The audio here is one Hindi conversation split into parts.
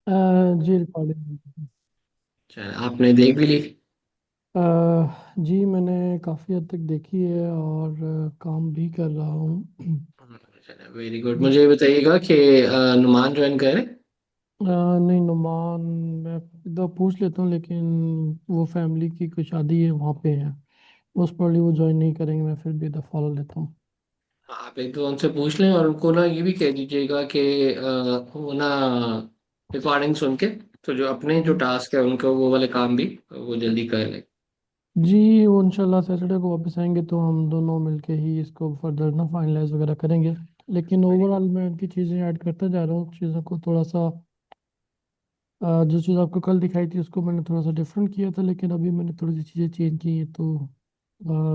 अ, जी रिकॉर्डिंग। चल आपने देख भी ली। जी मैंने काफ़ी हद तक देखी है और काम भी कर रहा हूँ। चलो वेरी गुड। मुझे ये बताइएगा कि नुमान ज्वाइन करें। नहीं नुमान, मैं एक दो पूछ लेता हूँ लेकिन वो फैमिली की कुछ शादी है वहाँ पे है। मोस्ट प्रॉब्ली वो ज्वाइन नहीं करेंगे, मैं फिर भी फॉलो लेता हूँ। आप एक दो उनसे पूछ लें और उनको ना ये भी कह दीजिएगा कि वो ना रिकॉर्डिंग सुन के तो जो अपने जो हम्म। टास्क है उनको वो वाले काम भी वो जल्दी कर ले। जी वो इंशाल्लाह सैटरडे को वापस आएंगे तो हम दोनों मिलके ही इसको फर्दर ना फाइनलाइज वगैरह करेंगे। लेकिन ओवरऑल मैं उनकी चीज़ें ऐड करता जा रहा हूँ, चीज़ों को थोड़ा सा जो चीज़ आपको कल दिखाई थी उसको मैंने थोड़ा सा डिफरेंट किया था, लेकिन अभी मैंने थोड़ी सी चीज़ें चेंज की हैं तो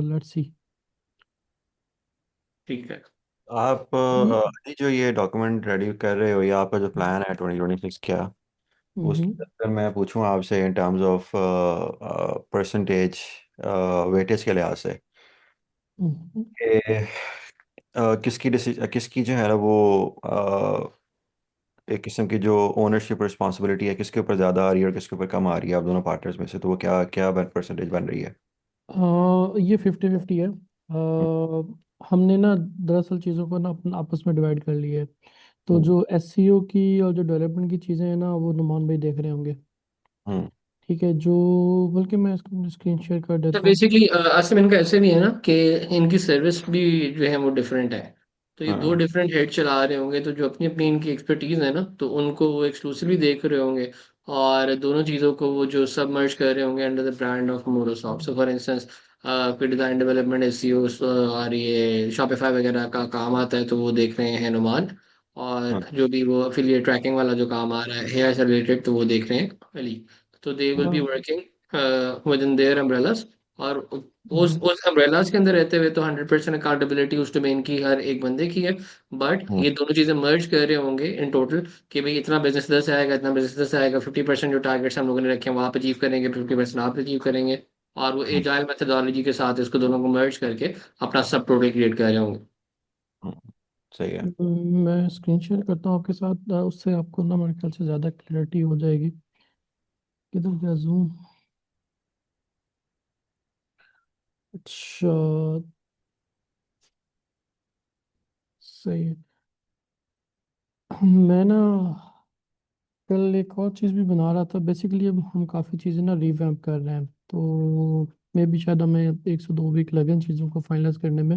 लेट्स सी। ठीक है। आप हम्म। अभी जो ये डॉक्यूमेंट रेडी कर रहे हो या आपका जो प्लान है 2026 का, हम्म। उसके अंदर मैं पूछूं आपसे in terms of percentage weightage के लिहाज से हम्म। कि किसकी जो है ना वो एक किस्म की जो ओनरशिप रिस्पॉन्सिबिलिटी है किसके ऊपर ज़्यादा आ रही है और किसके ऊपर कम आ रही है आप दोनों पार्टनर्स में से, तो वो क्या क्या परसेंटेज बन रही है? ये 50-50 है। हमने ना दरअसल चीज़ों को ना अपना आपस में डिवाइड कर लिया है। तो हम्म। जो एससीओ की और जो डेवलपमेंट की चीज़ें हैं ना वो नुमान भाई देख रहे होंगे। हम्म। ठीक है, जो बल्कि मैं इसको स्क्रीन शेयर कर तो देता हूँ। बेसिकली आसिम इनका ऐसे भी है ना कि इनकी सर्विस भी जो है वो डिफरेंट है। तो ये दो हाँ। डिफरेंट हेड चला रहे होंगे तो जो अपनी अपनी इनकी एक्सपर्टीज है ना तो उनको वो एक्सक्लूसिवली देख रहे होंगे। और दोनों चीज़ों को वो जो सब मर्ज कर रहे होंगे under the brand of Microsoft. So for instance कोई डिजाइन डेवलपमेंट एसईओ और ये शॉपिफाई वगैरह का काम आता है तो वो देख रहे हैं नुमान। और हाँ। जो भी वो अफिलिएट ट्रैकिंग वाला जो काम आ रहा है हेयर से रिलेटेड तो वो देख रहे हैं अली। तो दे विल बी हाँ। Working with in their umbrellas. और हम्म। उस अम्ब्रेलाज के अंदर रहते हुए तो 100% अकाउंटेबिलिटी उस डोमेन की हर एक बंदे की है। बट हम्म। ये दोनों चीजें मर्ज कर रहे होंगे इन टोटल कि भाई इतना बिजनेस इधर से आएगा इतना बिजनेस इधर से आएगा। 50% जो टारगेट्स हम लोगों ने रखे हैं वो आप अचीव करेंगे 50% आप अचीव करेंगे। और वो हम्म। एजाइल मेथोडोलॉजी के साथ इसको दोनों को मर्ज करके अपना सब प्रोडक्ट क्रिएट कर रहे होंगे। हम्म। सही है। मैं स्क्रीन शेयर करता हूँ आपके साथ, उससे आपको ना मेरे ख्याल से ज़्यादा क्लैरिटी हो जाएगी। किधर गया जूम? अच्छा, सही है। मैं ना कल एक और चीज़ भी बना रहा था। बेसिकली अब हम काफ़ी चीज़ें ना रिवैम्प कर रहे हैं तो मे भी शायद हमें 1 से 2 वीक लगे इन चीज़ों को फाइनलाइज करने में।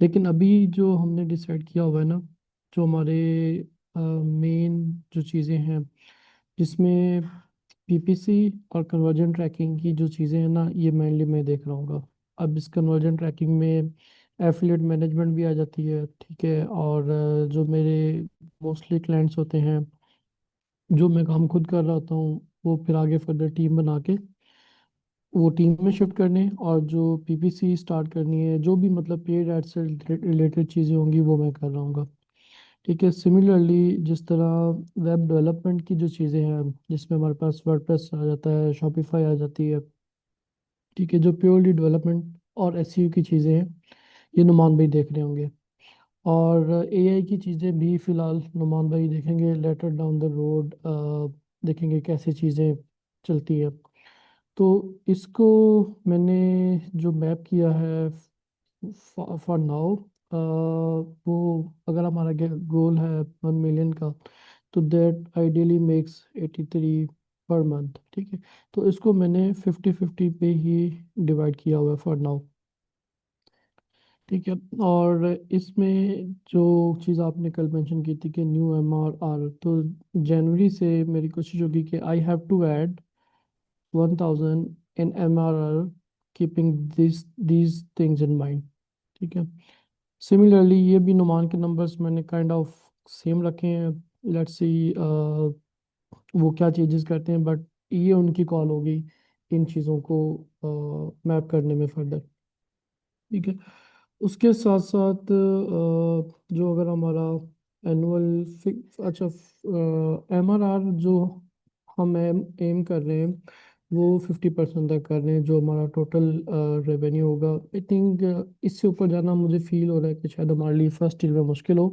लेकिन अभी जो हमने डिसाइड किया हुआ है ना, जो हमारे मेन जो चीज़ें हैं जिसमें पीपीसी और कन्वर्जन ट्रैकिंग की जो चीज़ें हैं ना ये मेनली मैं देख रहा हूँ। अब इस कन्वर्जन ट्रैकिंग में एफिलिएट मैनेजमेंट भी आ जाती है, ठीक है। और जो मेरे मोस्टली क्लाइंट्स होते हैं जो मैं काम खुद कर रहा होता हूँ वो फिर आगे फर्दर टीम बना के वो टीम में शिफ्ट करने, और जो पीपीसी स्टार्ट करनी है जो भी मतलब पेड एड से रिलेटेड चीज़ें होंगी वो मैं कर रहा हूँ। ठीक है, सिमिलरली जिस तरह वेब डेवलपमेंट की जो चीज़ें हैं जिसमें हमारे पास वर्डप्रेस आ जाता है, शॉपिफाई आ जाती है, ठीक है, जो प्योरली डेवलपमेंट और एसईओ की चीज़ें हैं ये नुमान भाई देख रहे होंगे। और एआई की चीज़ें भी फिलहाल नुमान भाई देखेंगे लेटर डाउन द रोड, देखेंगे कैसे चीज़ें चलती है। तो इसको मैंने जो मैप किया है फॉर नाउ, वो अगर हमारा गोल है 1 मिलियन का तो that ideally makes 83 per month, ठीक है। तो इसको मैंने 50-50 पे ही डिवाइड किया हुआ है फॉर नाउ, ठीक है। और इसमें जो चीज़ आपने कल मेंशन की थी कि न्यू एमआरआर, तो जनवरी से मेरी कोशिश होगी कि I have to add 1000 in MRR, keeping these things in mind, ठीक है। सिमिलरली ये भी नुमान के नंबर्स मैंने काइंड ऑफ सेम रखे हैं। लेट्स सी वो क्या चेंजेस करते हैं, बट ये उनकी कॉल होगी इन चीज़ों को मैप करने में फर्दर, ठीक है। उसके साथ साथ जो अगर हमारा एनुअल अच्छा एमआरआर जो हम एम कर रहे हैं वो 50% तक कर रहे हैं जो हमारा टोटल रेवेन्यू होगा। आई थिंक इससे ऊपर जाना मुझे फील हो रहा है कि शायद हमारे लिए फर्स्ट ईयर में मुश्किल हो।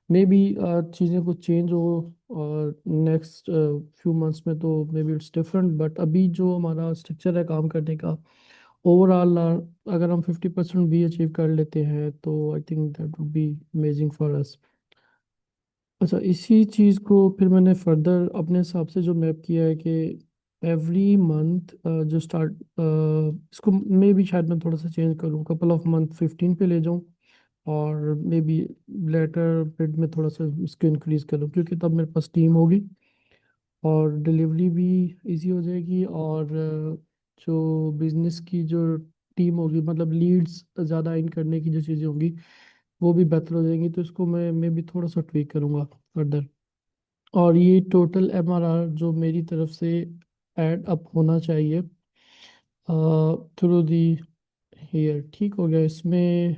मे बी चीज़ें कुछ चेंज हो और नेक्स्ट फ्यू मंथ्स में, तो may be it's different, but अभी जो हमारा स्ट्रक्चर है काम करने का ओवरऑल, अगर हम 50% भी अचीव कर लेते हैं तो I think that would be amazing for us. अच्छा, इसी चीज़ को फिर मैंने फर्दर अपने हिसाब से जो मैप किया है कि एवरी मंथ जो स्टार्ट, इसको मे भी शायद मैं थोड़ा सा चेंज करूँ, कपल ऑफ मंथ 15 पे ले जाऊँ, और मे बी लेटर पीरियड में थोड़ा सा इसको इंक्रीज करूँ, क्योंकि तब मेरे पास टीम होगी और डिलीवरी भी इजी हो जाएगी, और जो बिजनेस की जो टीम होगी, मतलब लीड्स ज़्यादा इन करने की जो चीज़ें होंगी वो भी बेहतर हो जाएंगी। तो इसको मैं भी थोड़ा सा ट्वीक करूँगा फर्दर। और ये टोटल एमआरआर जो मेरी तरफ से ऐड अप होना चाहिए थ्रू दी ईयर, ठीक हो गया इसमें।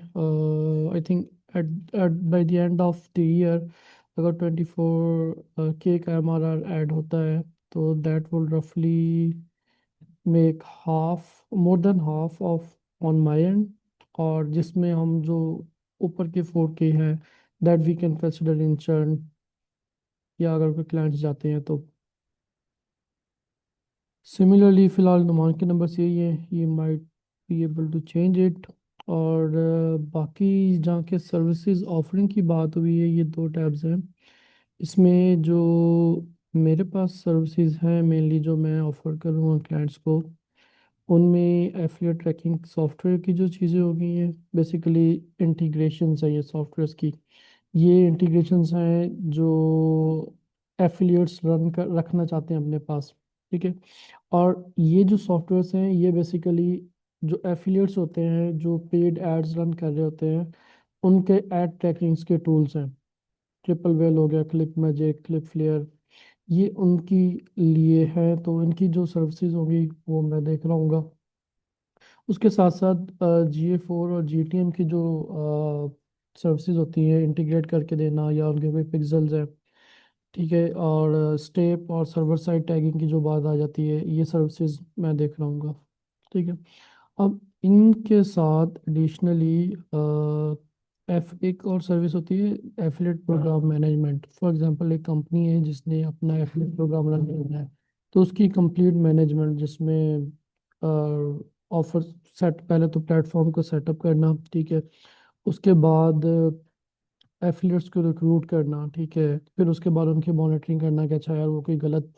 I think at at by the end of the year अगर 24 के का एमआरआर ऐड होता है, तो दैट विल रफली make half, more than half of on my end, और जिसमें हम जो ऊपर के 4 के हैं that we can consider in churn, या अगर कोई क्लाइंट्स जाते हैं तो। सिमिलरली फ़िलहाल नुमान के नंबर्स यही है, ये might be able to change it. और बाकी जहाँ के सर्विसेज ऑफरिंग की बात हुई है, ये 2 टैब्स हैं। इसमें जो मेरे पास सर्विसेज हैं मेनली जो मैं ऑफर करूँगा क्लाइंट्स को, उनमें एफिलिएट ट्रैकिंग सॉफ्टवेयर की जो चीज़ें हो गई हैं, बेसिकली इंटीग्रेशंस है ये सॉफ्टवेयर्स की। ये इंटीग्रेशंस हैं जो एफिलिएट्स रन कर रखना चाहते हैं अपने पास, ठीक है। और ये जो सॉफ्टवेयर्स हैं ये बेसिकली जो एफिलिएट्स होते हैं जो पेड एड्स रन कर रहे होते हैं, उनके एड ट्रैकिंग्स के टूल्स हैं। ट्रिपल वेल हो गया, क्लिक मैजिक, क्लिक फ्लेयर, ये उनकी लिए है। तो इनकी जो सर्विसेज होंगी वो मैं देख रहा हूँ। उसके साथ साथ GA4 और GTM की जो सर्विसेज होती हैं इंटीग्रेट करके देना, या उनके कोई पिक्सल्स है, ठीक है, और स्टेप और सर्वर साइड टैगिंग की जो बात आ जाती है, ये सर्विसेज मैं देख रहा हूँ, ठीक है। अब इनके साथ एडिशनली एफ एक और सर्विस होती है, affiliate program management. For example एक कंपनी है जिसने अपना एफिलेट प्रोग्राम रन करना है, तो उसकी कंप्लीट मैनेजमेंट, जिसमें ऑफर सेट, पहले तो प्लेटफॉर्म को सेटअप करना, ठीक है, उसके बाद एफिलिएट्स को रिक्रूट करना, ठीक है, फिर उसके बाद उनकी मॉनिटरिंग करना कि अच्छा यार वो कोई गलत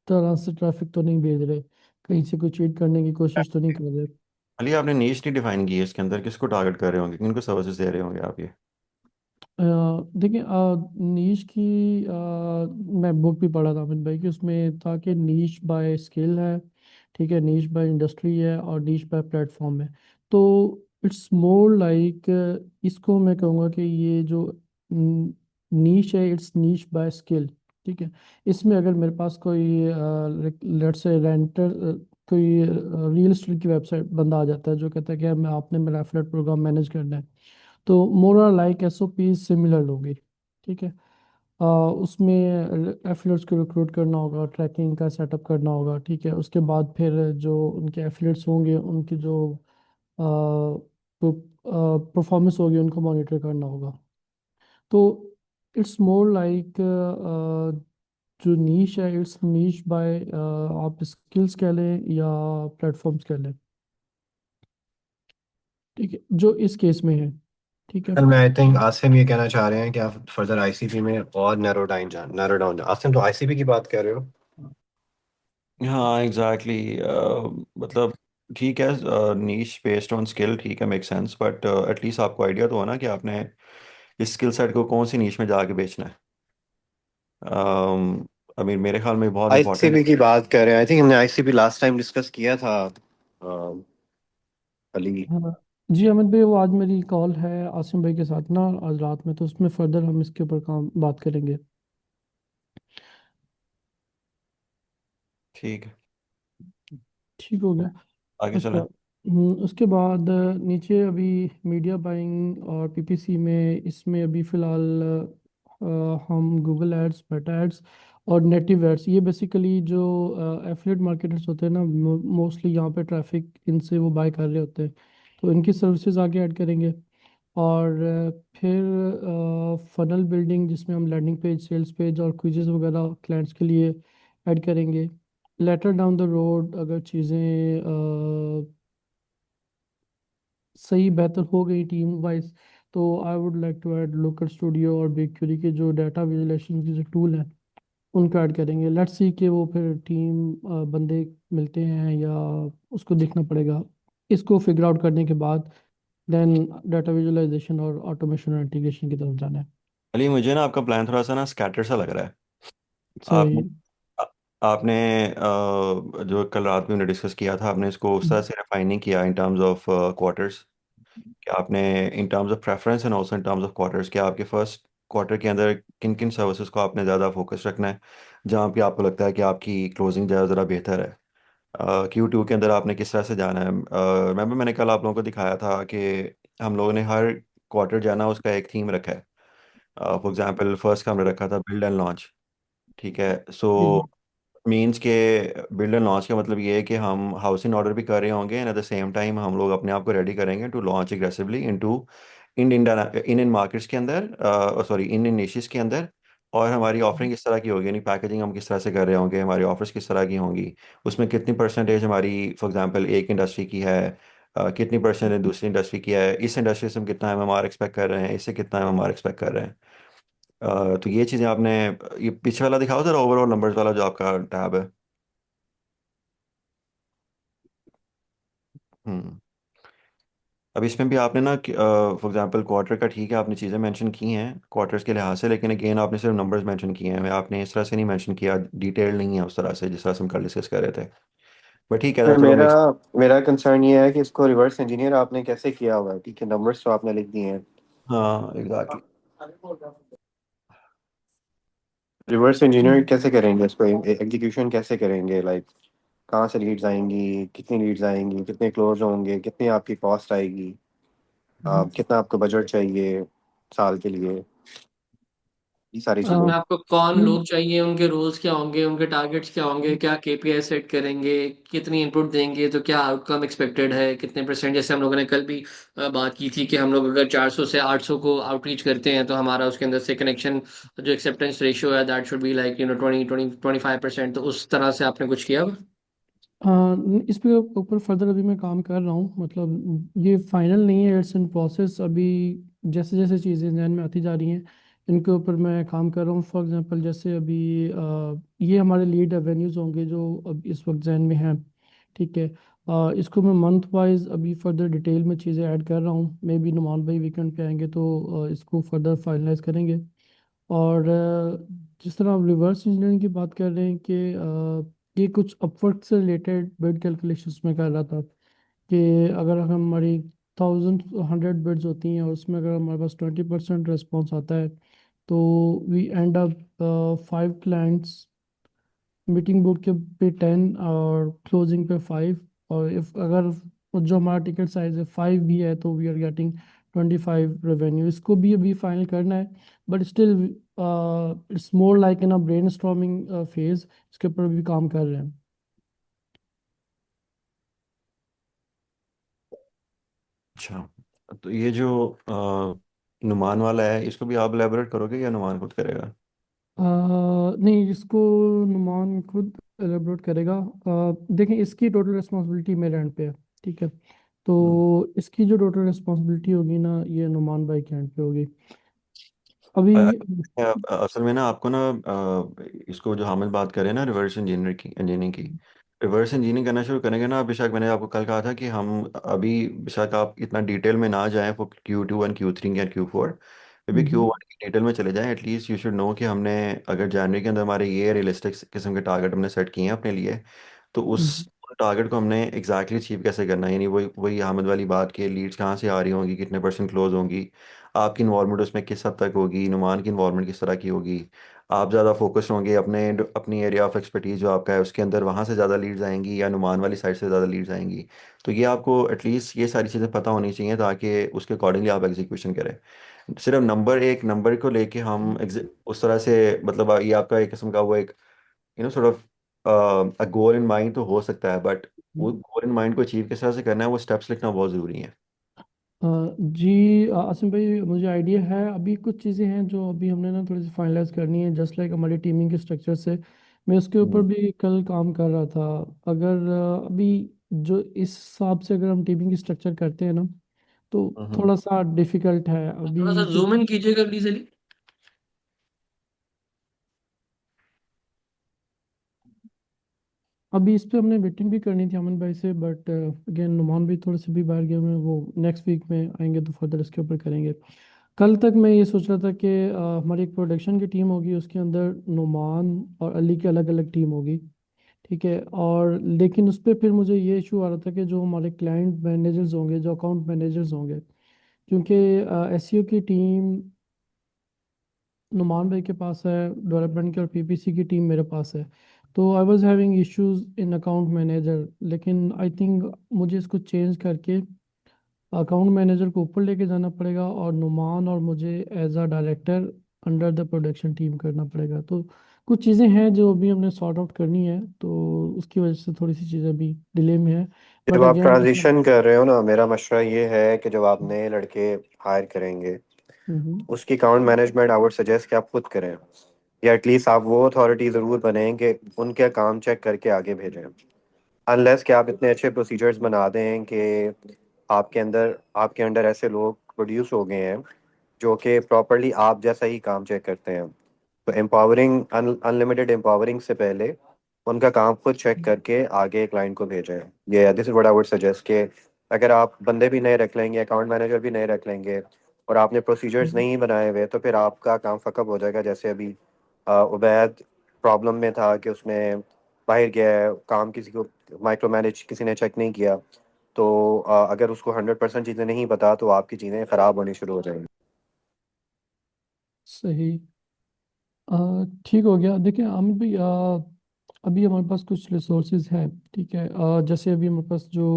तरह से ट्रैफिक तो नहीं भेज रहे, कहीं से कोई चीट करने की कोशिश तो नहीं कर रहे। अली आपने नीश नहीं डिफाइन की है इसके अंदर, किसको टारगेट कर रहे होंगे, किनको सर्विसेज दे रहे होंगे आप ये? देखिए, नीश की मैं बुक भी पढ़ा था अमित भाई की, उसमें था कि नीश बाय स्किल है, ठीक है, नीश बाय इंडस्ट्री है, और नीश बाय प्लेटफॉर्म है। तो इट्स मोर लाइक, इसको मैं कहूँगा कि ये जो नीश है इट्स नीश बाय स्किल, ठीक है। इसमें अगर मेरे पास कोई लेट्स से रेंटर, कोई रियल एस्टेट की वेबसाइट बंदा आ जाता है जो कहता है कि मैं आपने मेरा एफिलिएट प्रोग्राम मैनेज करना है, तो मोर आर लाइक SOP सिमिलर होगी, ठीक है। उसमें एफिलिएट्स को रिक्रूट करना होगा, ट्रैकिंग का सेटअप करना होगा, ठीक है। उसके बाद फिर जो उनके एफिलिएट्स होंगे उनकी जो परफॉर्मेंस होगी उनको मॉनिटर करना होगा। तो इट्स मोर लाइक, जो नीश है इट्स नीश बाय, आप स्किल्स कह लें या प्लेटफॉर्म्स कह लें, ठीक है, जो इस केस में है, ठीक है। असल में आई थिंक आसिम ये कहना चाह रहे हैं कि आप फर्दर आईसीपी में और नैरो डाउन आसिम तो आईसीपी की बात कर रहे हो। हाँ एग्जैक्टली मतलब ठीक है, नीश बेस्ड ऑन स्किल ठीक है, मेक सेंस, बट एटलीस्ट आपको आइडिया तो हो ना कि आपने इस स्किल सेट को कौन सी नीश में जाके बेचना है। आई मीन मेरे ख्याल में बहुत इंपॉर्टेंट आईसीपी की बात कर रहे हैं, आई थिंक हमने आईसीपी लास्ट टाइम डिस्कस किया था। अम, अली। हाँ जी अमित भाई, वो आज मेरी कॉल है आसिम भाई के साथ ना, आज रात में, तो उसमें फर्दर हम इसके ऊपर काम बात करेंगे। ठीक है। ठीक हो गया। आगे अच्छा, चलें। उसके बाद नीचे अभी मीडिया बाइंग और PPC में, इसमें अभी फ़िलहाल हम गूगल एड्स, मेटा एड्स और नेटिव एड्स, ये बेसिकली जो एफिलिएट मार्केटर्स होते हैं ना, मोस्टली यहाँ पे ट्रैफिक इनसे वो बाय कर रहे होते हैं, तो इनकी सर्विसेज आगे ऐड करेंगे। और फिर फनल बिल्डिंग जिसमें हम लैंडिंग पेज, सेल्स पेज और क्विजेस वगैरह क्लाइंट्स के लिए ऐड करेंगे। लेटर डाउन द रोड अगर चीज़ें सही बेहतर हो गई टीम वाइज, तो I would like to add local studio और बिग क्यूरी के जो डाटा विजुलाइजेशन के जो टूल हैं उनको ऐड करेंगे। लेट्स सी कि वो फिर टीम बंदे मिलते हैं या उसको देखना पड़ेगा। इसको फिगर आउट करने के बाद देन डाटा विजुलाइजेशन और ऑटोमेशन और इंटीग्रेशन की तरफ जाना है। अली मुझे ना आपका प्लान थोड़ा सा ना स्कैटर सा लग रहा है। आपने सही। आ- आपने जो कल रात में हमने डिस्कस किया था, आपने इसको उस तरह से रिफाइन नहीं किया इन टर्म्स ऑफ क्वार्टर्स। कि आपने in terms of preference and also in terms of quarters, कि आपके फर्स्ट क्वार्टर के अंदर किन किन सर्विसेज को आपने ज़्यादा फोकस रखना है, जहाँ पे आपको लगता है कि आपकी क्लोजिंग ज़्यादा ज़रा बेहतर है। Q2 के अंदर आपने किस तरह से जाना है। मैंने कल आप लोगों को दिखाया था कि हम लोगों ने हर क्वार्टर जाना उसका एक थीम रखा है। फॉर एग्जांपल फर्स्ट का हमने रखा था बिल्ड एंड लॉन्च। ठीक है, सो जी। मीन्स के बिल्ड एंड लॉन्च का मतलब ये है कि हम हाउसिंग ऑर्डर भी कर रहे होंगे and at the same time हम लोग अपने आप को रेडी करेंगे to launch aggressively into in Indian markets के अंदर, सॉरी इन निशेस के अंदर। और हमारी ऑफरिंग किस तरह की होगी, यानी पैकेजिंग हम किस तरह से कर रहे होंगे, हमारी ऑफर्स किस तरह की होंगी, उसमें कितनी परसेंटेज हमारी फॉर एग्जांपल एक इंडस्ट्री की है, कितनी परसेंट दूसरी इंडस्ट्री की है, इस इंडस्ट्री से हम कितना एमएमआर एक्सपेक्ट कर रहे हैं, इससे कितना एमएमआर एक्सपेक्ट कर रहे हैं। तो ये चीज़ें आपने, ये पीछे वाला दिखाओ सर, ओवरऑल नंबर्स वाला जो आपका टैब है। हम्म। अब इसमें भी आपने ना फॉर एग्जांपल क्वार्टर का ठीक है, आपने चीज़ें मेंशन की हैं क्वार्टर्स के लिहाज से, लेकिन अगेन आपने सिर्फ नंबर्स मेंशन किए हैं, आपने इस तरह से नहीं मेंशन किया, डिटेल नहीं है उस तरह से जिस तरह से हम कल डिस्कस कर रहे थे। बट ठीक है, फिर चलो मेरा मिक्स। मेरा कंसर्न ये है कि इसको रिवर्स इंजीनियर आपने कैसे किया हुआ है। ठीक है, नंबर्स तो आपने लिख दिए हैं, हाँ एग्जैक्टली। रिवर्स इंजीनियर कैसे करेंगे इसको, एग्जीक्यूशन कैसे करेंगे, लाइक कहाँ से लीड्स आएंगी, कितनी लीड्स आएंगी, कितने क्लोज होंगे, कितनी आपकी कॉस्ट आएगी, कितना आपको बजट चाहिए साल के लिए, ये सारी चीज़ें। इसमें आपको कौन लोग चाहिए, उनके रोल्स क्या होंगे, उनके टारगेट्स क्या होंगे, क्या केपीआई सेट करेंगे, कितनी इनपुट देंगे तो क्या आउटकम एक्सपेक्टेड है, कितने परसेंट। जैसे हम लोगों ने कल भी बात की थी कि हम लोग अगर 400 से 800 को आउटरीच करते हैं तो हमारा उसके अंदर से कनेक्शन जो एक्सेप्टेंस रेशियो है दैट शुड बी लाइक 20-25%। तो उस तरह से आपने कुछ किया? इस पे ऊपर फर्दर अभी मैं काम कर रहा हूँ, मतलब ये फाइनल नहीं है, इट्स इन प्रोसेस अभी। जैसे जैसे चीज़ें जहन में आती जा रही हैं इनके ऊपर मैं काम कर रहा हूँ। फॉर एग्जांपल जैसे अभी ये हमारे लीड एवेन्यूज़ होंगे जो अब इस वक्त जहन में हैं। ठीक है। इसको मैं मंथ वाइज अभी फर्दर डिटेल में चीज़ें ऐड कर रहा हूँ। मे बी नुमान भाई वीकेंड पे आएंगे तो इसको फर्दर फाइनलाइज करेंगे। और जिस तरह आप रिवर्स इंजीनियरिंग की बात कर रहे हैं कि ये कुछ अपवर्ड से रिलेटेड बिड कैलकुलेशंस में कर रहा था कि अगर हमारी 1,100 बिड्स होती हैं और उसमें अगर हमारे पास 20% रिस्पॉन्स आता है तो we end up 5 clients, meeting book के पे 10 और क्लोजिंग पे 5। और इफ अगर जो हमारा टिकट साइज है 5 भी है तो वी आर गेटिंग 25 रेवेन्यू। इसको भी अभी फाइनल करना है but still it's more like in a brain storming phase. इसके ऊपर भी काम कर रहे हैं। अच्छा, तो ये जो नुमान वाला है इसको भी आप एलेबोरेट करोगे या नुमान खुद करेगा? नहीं, इसको नुमान खुद एलेबोरेट करेगा। देखें, इसकी टोटल रिस्पॉन्सिबिलिटी मेरे एंड पे है। ठीक है। तो हम्म। इसकी जो टोटल रिस्पॉन्सिबिलिटी होगी ना ये नुमान भाई के एंड पे होगी अभी। असल में ना आपको ना इसको जो हामिद बात कर रहे हैं ना रिवर्स इंजीनियरिंग की, रिवर्स इंजीनियरिंग करना शुरू करेंगे ना, बेशक मैंने आपको कल कहा था कि हम अभी, बेशक आप इतना डिटेल में ना जाएं फॉर Q2 Q3 या Q4, फिर भी हम्म। Q1 की डिटेल में चले जाएं। एटलीस्ट यू शुड नो कि हमने अगर जनवरी के अंदर हमारे ये रियलिस्टिक किस्म के टारगेट हमने सेट किए हैं अपने लिए, तो उस हम्म। टारगेट को हमने एग्जैक्टली अचीव कैसे करना है। यानी वही वही हामिद वाली बात की, लीड्स कहाँ से आ रही होंगी, कितने परसेंट क्लोज होंगी, आपकी इन्वॉल्वमेंट उसमें किस हद तक होगी, नुमान की इन्वॉल्वमेंट किस तरह की होगी, आप ज़्यादा फोकस होंगे अपने अपनी एरिया ऑफ एक्सपर्टीज जो आपका है उसके अंदर, वहाँ से ज़्यादा लीड्स आएंगी या नुमान वाली साइड से ज़्यादा लीड्स आएंगी। तो ये आपको एटलीस्ट ये सारी चीज़ें पता होनी चाहिए ताकि उसके अकॉर्डिंगली आप एग्जीक्यूशन करें। सिर्फ नंबर, एक नंबर को लेके हम उस तरह से, मतलब ये आपका एक किस्म का वो एक sort of a goal in mind तो हो सकता है, बट वो गोल इन माइंड को अचीव किस तरह से करना है वो स्टेप्स लिखना बहुत ज़रूरी है। जी आसिम भाई, मुझे आइडिया है। अभी कुछ चीज़ें हैं जो अभी हमने ना थोड़ी सी फाइनलाइज करनी है, जस्ट लाइक हमारी टीमिंग के स्ट्रक्चर से। मैं उसके ऊपर हम्म भी कल काम कर रहा था। अगर अभी जो इस हिसाब से अगर हम टीमिंग की स्ट्रक्चर करते हैं ना, तो हम्म। थोड़ा सा डिफिकल्ट है थोड़ा सा अभी जूम इन कीजिएगा प्लीज अली। अभी इस पे हमने मीटिंग भी करनी थी अमन भाई से, बट अगेन नुमान भी थोड़े से भी बाहर गए हुए हैं। वो नेक्स्ट वीक में आएंगे तो फर्दर इसके ऊपर करेंगे। कल तक मैं ये सोच रहा था कि हमारी एक प्रोडक्शन की टीम होगी, उसके अंदर नुमान और अली की अलग अलग टीम होगी। ठीक है। और लेकिन उस पर फिर मुझे ये इशू आ रहा था कि जो हमारे क्लाइंट मैनेजर्स होंगे, जो अकाउंट मैनेजर्स होंगे, क्योंकि एसईओ की टीम नुमान भाई के पास है डेवलपमेंट की, और पीपीसी की टीम मेरे पास है। तो I was having issues in account manager, लेकिन आई थिंक मुझे इसको चेंज करके अकाउंट मैनेजर को ऊपर लेके जाना पड़ेगा, और नुमान और मुझे as a director under the production team करना पड़ेगा। तो कुछ चीज़ें हैं जो अभी हमने सॉर्ट आउट करनी है, तो उसकी वजह से थोड़ी सी चीज़ें अभी डिले में है। जब बट आप अगेन जैसा। ट्रांजिशन कर रहे हो ना, मेरा मशवरा ये है कि जब आप नए लड़के हायर करेंगे, हम्म। उसकी account management I would suggest कि आप खुद करें, या एटलीस्ट आप वो अथॉरिटी ज़रूर बने कि उनके काम चेक करके आगे भेजें। अनलेस कि आप इतने अच्छे प्रोसीजर्स बना दें कि आपके अंडर ऐसे लोग प्रोड्यूस हो गए हैं जो कि प्रॉपरली आप जैसा ही काम चेक करते हैं। तो एम्पावरिंग, अनलिमिटेड एम्पावरिंग से पहले उनका काम खुद चेक करके आगे क्लाइंट को भेजें। ये this is what I would suggest कि अगर आप बंदे भी नए रख लेंगे, अकाउंट मैनेजर भी नए रख लेंगे, और आपने प्रोसीजर्स हम्म। नहीं बनाए हुए, तो फिर आपका काम फकअप हो जाएगा। जैसे अभी उबैद प्रॉब्लम में था कि उसने बाहर गया है, काम किसी को माइक्रो मैनेज किसी ने चेक नहीं किया। तो अगर उसको 100% चीज़ें नहीं पता तो आपकी चीज़ें ख़राब होनी शुरू हो जाएंगी। सही। ठीक हो गया। देखिए हम भी अभी हमारे पास कुछ रिसोर्सेज हैं। ठीक है। जैसे अभी हमारे पास जो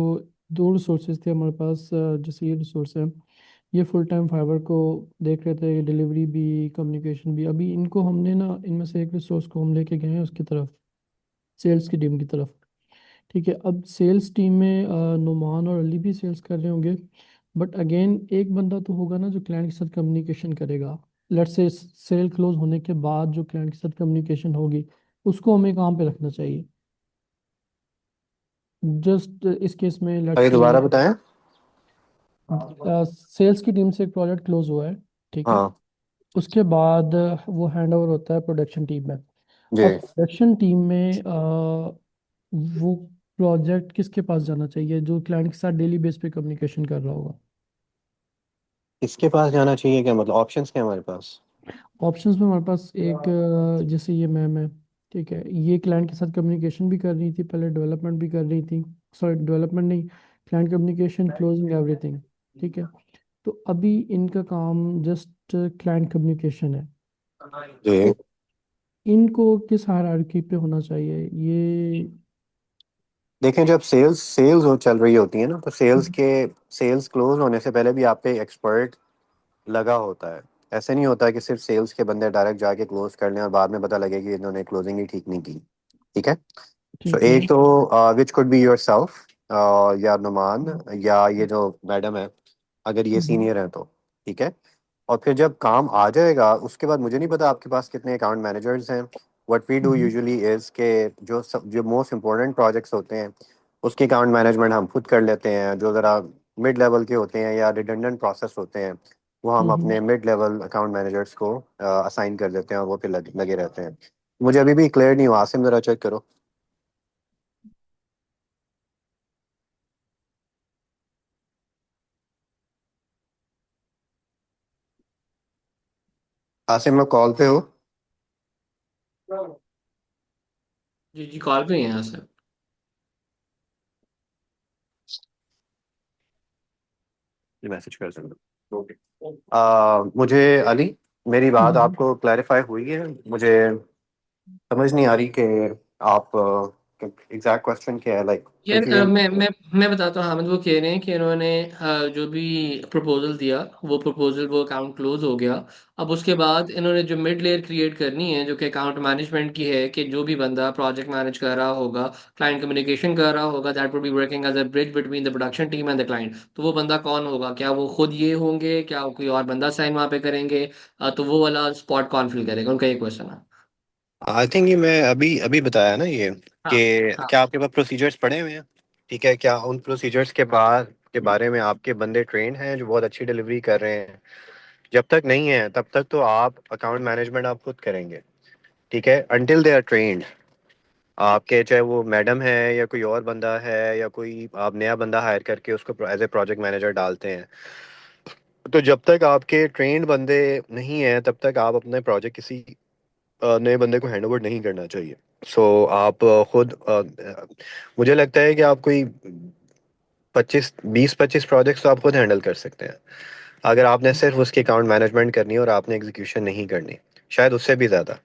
दो रिसोर्सेज थे हमारे पास, जैसे ये रिसोर्स है, ये फुल टाइम फाइबर को देख रहे थे, डिलीवरी भी कम्युनिकेशन भी। अभी इनको हमने ना, इनमें से एक रिसोर्स को हम लेके गए हैं उसकी तरफ, सेल्स की टीम की तरफ। ठीक है। अब सेल्स टीम में नुमान और अली भी सेल्स कर रहे होंगे, बट अगेन एक बंदा तो होगा ना जो क्लाइंट के साथ कम्युनिकेशन करेगा। लेट्स से सेल क्लोज होने के बाद जो क्लाइंट के साथ कम्युनिकेशन होगी, उसको हमें काम पे रखना चाहिए। जस्ट इस केस में अरे लेट्स से दोबारा बताएं। सेल्स की टीम से एक प्रोजेक्ट क्लोज हुआ है। ठीक है। हाँ उसके बाद वो हैंड ओवर होता है प्रोडक्शन टीम में। जी। अब प्रोडक्शन टीम में वो प्रोजेक्ट किसके पास जाना चाहिए जो क्लाइंट के साथ डेली बेस पे कम्युनिकेशन कर रहा होगा? इसके पास जाना चाहिए, क्या मतलब ऑप्शंस क्या है हमारे पास? ऑप्शंस में हमारे पास एक जैसे ये मैम है। ठीक है। ये क्लाइंट के साथ कम्युनिकेशन भी कर रही थी, पहले डेवलपमेंट भी कर रही थी। सॉरी, डेवलपमेंट नहीं, क्लाइंट कम्युनिकेशन, क्लोजिंग, एवरीथिंग। ठीक है। तो अभी इनका काम जस्ट क्लाइंट कम्युनिकेशन है। जी। तो इनको किस हायरार्की पे होना चाहिए ये? देखें, जब सेल्स सेल्स हो चल रही होती है ना, तो सेल्स क्लोज होने से पहले भी आप पे एक्सपर्ट लगा होता है। ऐसे नहीं होता कि सिर्फ सेल्स के बंदे डायरेक्ट जाके क्लोज कर लें और बाद में पता लगे कि इन्होंने क्लोजिंग ही ठीक नहीं की। ठीक है। सो ठीक है। एक तो which could be your self, या नुमान, या ये जो मैडम है, अगर ये हम्म। सीनियर है तो। ठीक है। और फिर जब काम आ जाएगा उसके बाद मुझे नहीं पता आपके पास कितने अकाउंट मैनेजर्स हैं। What we do hmm. Usually is के जो मोस्ट इम्पोर्टेंट प्रोजेक्ट्स होते हैं उसके अकाउंट मैनेजमेंट हम खुद कर लेते हैं। जो ज़रा मिड लेवल के होते हैं या रिडंडेंट प्रोसेस होते हैं, वो हम हम्म। अपने मिड लेवल अकाउंट मैनेजर्स को असाइन कर देते हैं और वो फिर लगे रहते हैं। मुझे अभी भी क्लियर नहीं हुआ, आसिम ज़रा चेक करो। आसिम, आप कॉल पे हो? जी जी, कॉल पे ही हैं यहाँ से। ये मैसेज कर सकते हो। ओके। मुझे अली, मेरी बात हम्म। आपको क्लैरिफाई हुई है? मुझे समझ नहीं आ रही कि आप एग्जैक्ट क्वेश्चन क्या है, लाइक यार कंफ्यूजन? मैं बताता हूँ हामिद। वो कह रहे हैं कि इन्होंने जो भी प्रपोजल दिया, वो प्रपोजल वो अकाउंट क्लोज हो गया। अब उसके बाद इन्होंने जो मिड लेयर क्रिएट करनी है, जो कि अकाउंट मैनेजमेंट की है, कि जो भी बंदा प्रोजेक्ट मैनेज कर रहा होगा, क्लाइंट कम्युनिकेशन कर रहा होगा, that would be working as a bridge between the production team and the client. तो वो बंदा कौन होगा? क्या वो खुद ये होंगे, क्या कोई और बंदा साइन वहाँ पे करेंगे? तो वो वाला स्पॉट कौन फिल करेगा, उनका ये क्वेश्चन है। आई थिंक ये मैं अभी अभी बताया ना ये, हाँ कि हाँ। क्या आपके पास प्रोसीजर्स पड़े हुए हैं? ठीक है, क्या उन प्रोसीजर्स के बारे में आपके बंदे ट्रेंड हैं जो बहुत अच्छी डिलीवरी कर रहे हैं? जब तक नहीं है तब तक तो आप अकाउंट मैनेजमेंट आप खुद करेंगे। ठीक है, अंटिल दे आर ट्रेंड। आपके चाहे वो मैडम है या कोई और बंदा है, या कोई आप नया बंदा हायर करके उसको एज ए प्रोजेक्ट मैनेजर डालते हैं, तो जब तक आपके ट्रेंड बंदे नहीं हैं तब तक आप अपने प्रोजेक्ट किसी नए बंदे को हैंड ओवर नहीं करना चाहिए। सो आप खुद मुझे लगता है कि आप कोई 20-25 प्रोजेक्ट्स तो आप खुद हैंडल कर सकते हैं, अगर आपने सिर्फ उसकी अकाउंट मैनेजमेंट करनी है और आपने एग्जीक्यूशन नहीं करनी, शायद उससे भी ज़्यादा।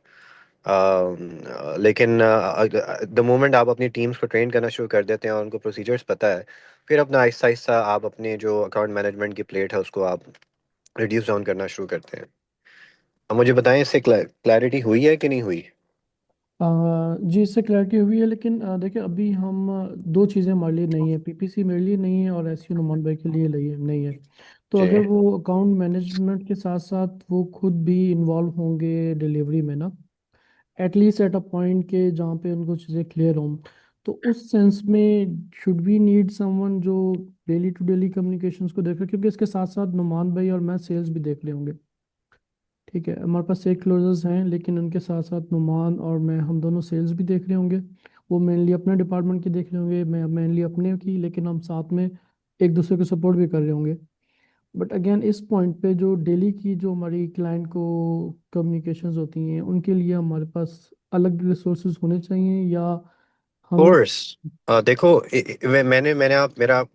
लेकिन द मोमेंट आप अपनी टीम्स को ट्रेन करना शुरू कर देते हैं और उनको प्रोसीजर्स पता है, फिर अपना आहिस्ता आहिस्ता आप अपने जो अकाउंट मैनेजमेंट की प्लेट है उसको आप रिड्यूस डाउन करना शुरू करते हैं। अब मुझे बताएं, इससे क्लैरिटी हुई है कि नहीं हुई? जी, इससे क्लैरिटी हुई है, लेकिन देखिए अभी हम दो चीज़ें हमारे लिए नहीं है, पीपीसी मेरे लिए नहीं है और एसयू नुमान भाई के लिए नहीं है। तो जी। अगर वो अकाउंट मैनेजमेंट के साथ साथ वो खुद भी इन्वॉल्व होंगे डिलीवरी में ना, एटलीस्ट एट अ पॉइंट के जहाँ पे उनको चीज़ें क्लियर हों, तो उस सेंस में शुड वी नीड समवन जो डेली टू डेली कम्युनिकेशंस को देख रहे, क्योंकि इसके साथ साथ नुमान भाई और मैं सेल्स भी देख रहे होंगे। ठीक है, हमारे पास एक क्लोजर्स हैं, लेकिन उनके साथ साथ नुमान और मैं, हम दोनों सेल्स भी देख रहे होंगे। वो मेनली अपने डिपार्टमेंट की देख रहे होंगे, मैं मेनली अपने की, लेकिन हम साथ में एक दूसरे को सपोर्ट भी कर रहे होंगे। बट अगेन इस पॉइंट पे जो डेली की जो हमारी क्लाइंट को कम्युनिकेशंस होती हैं, उनके लिए हमारे पास अलग रिसोर्सेज होने चाहिए, या हम इस। कोर्स, देखो, मैंने मैंने आप मेरा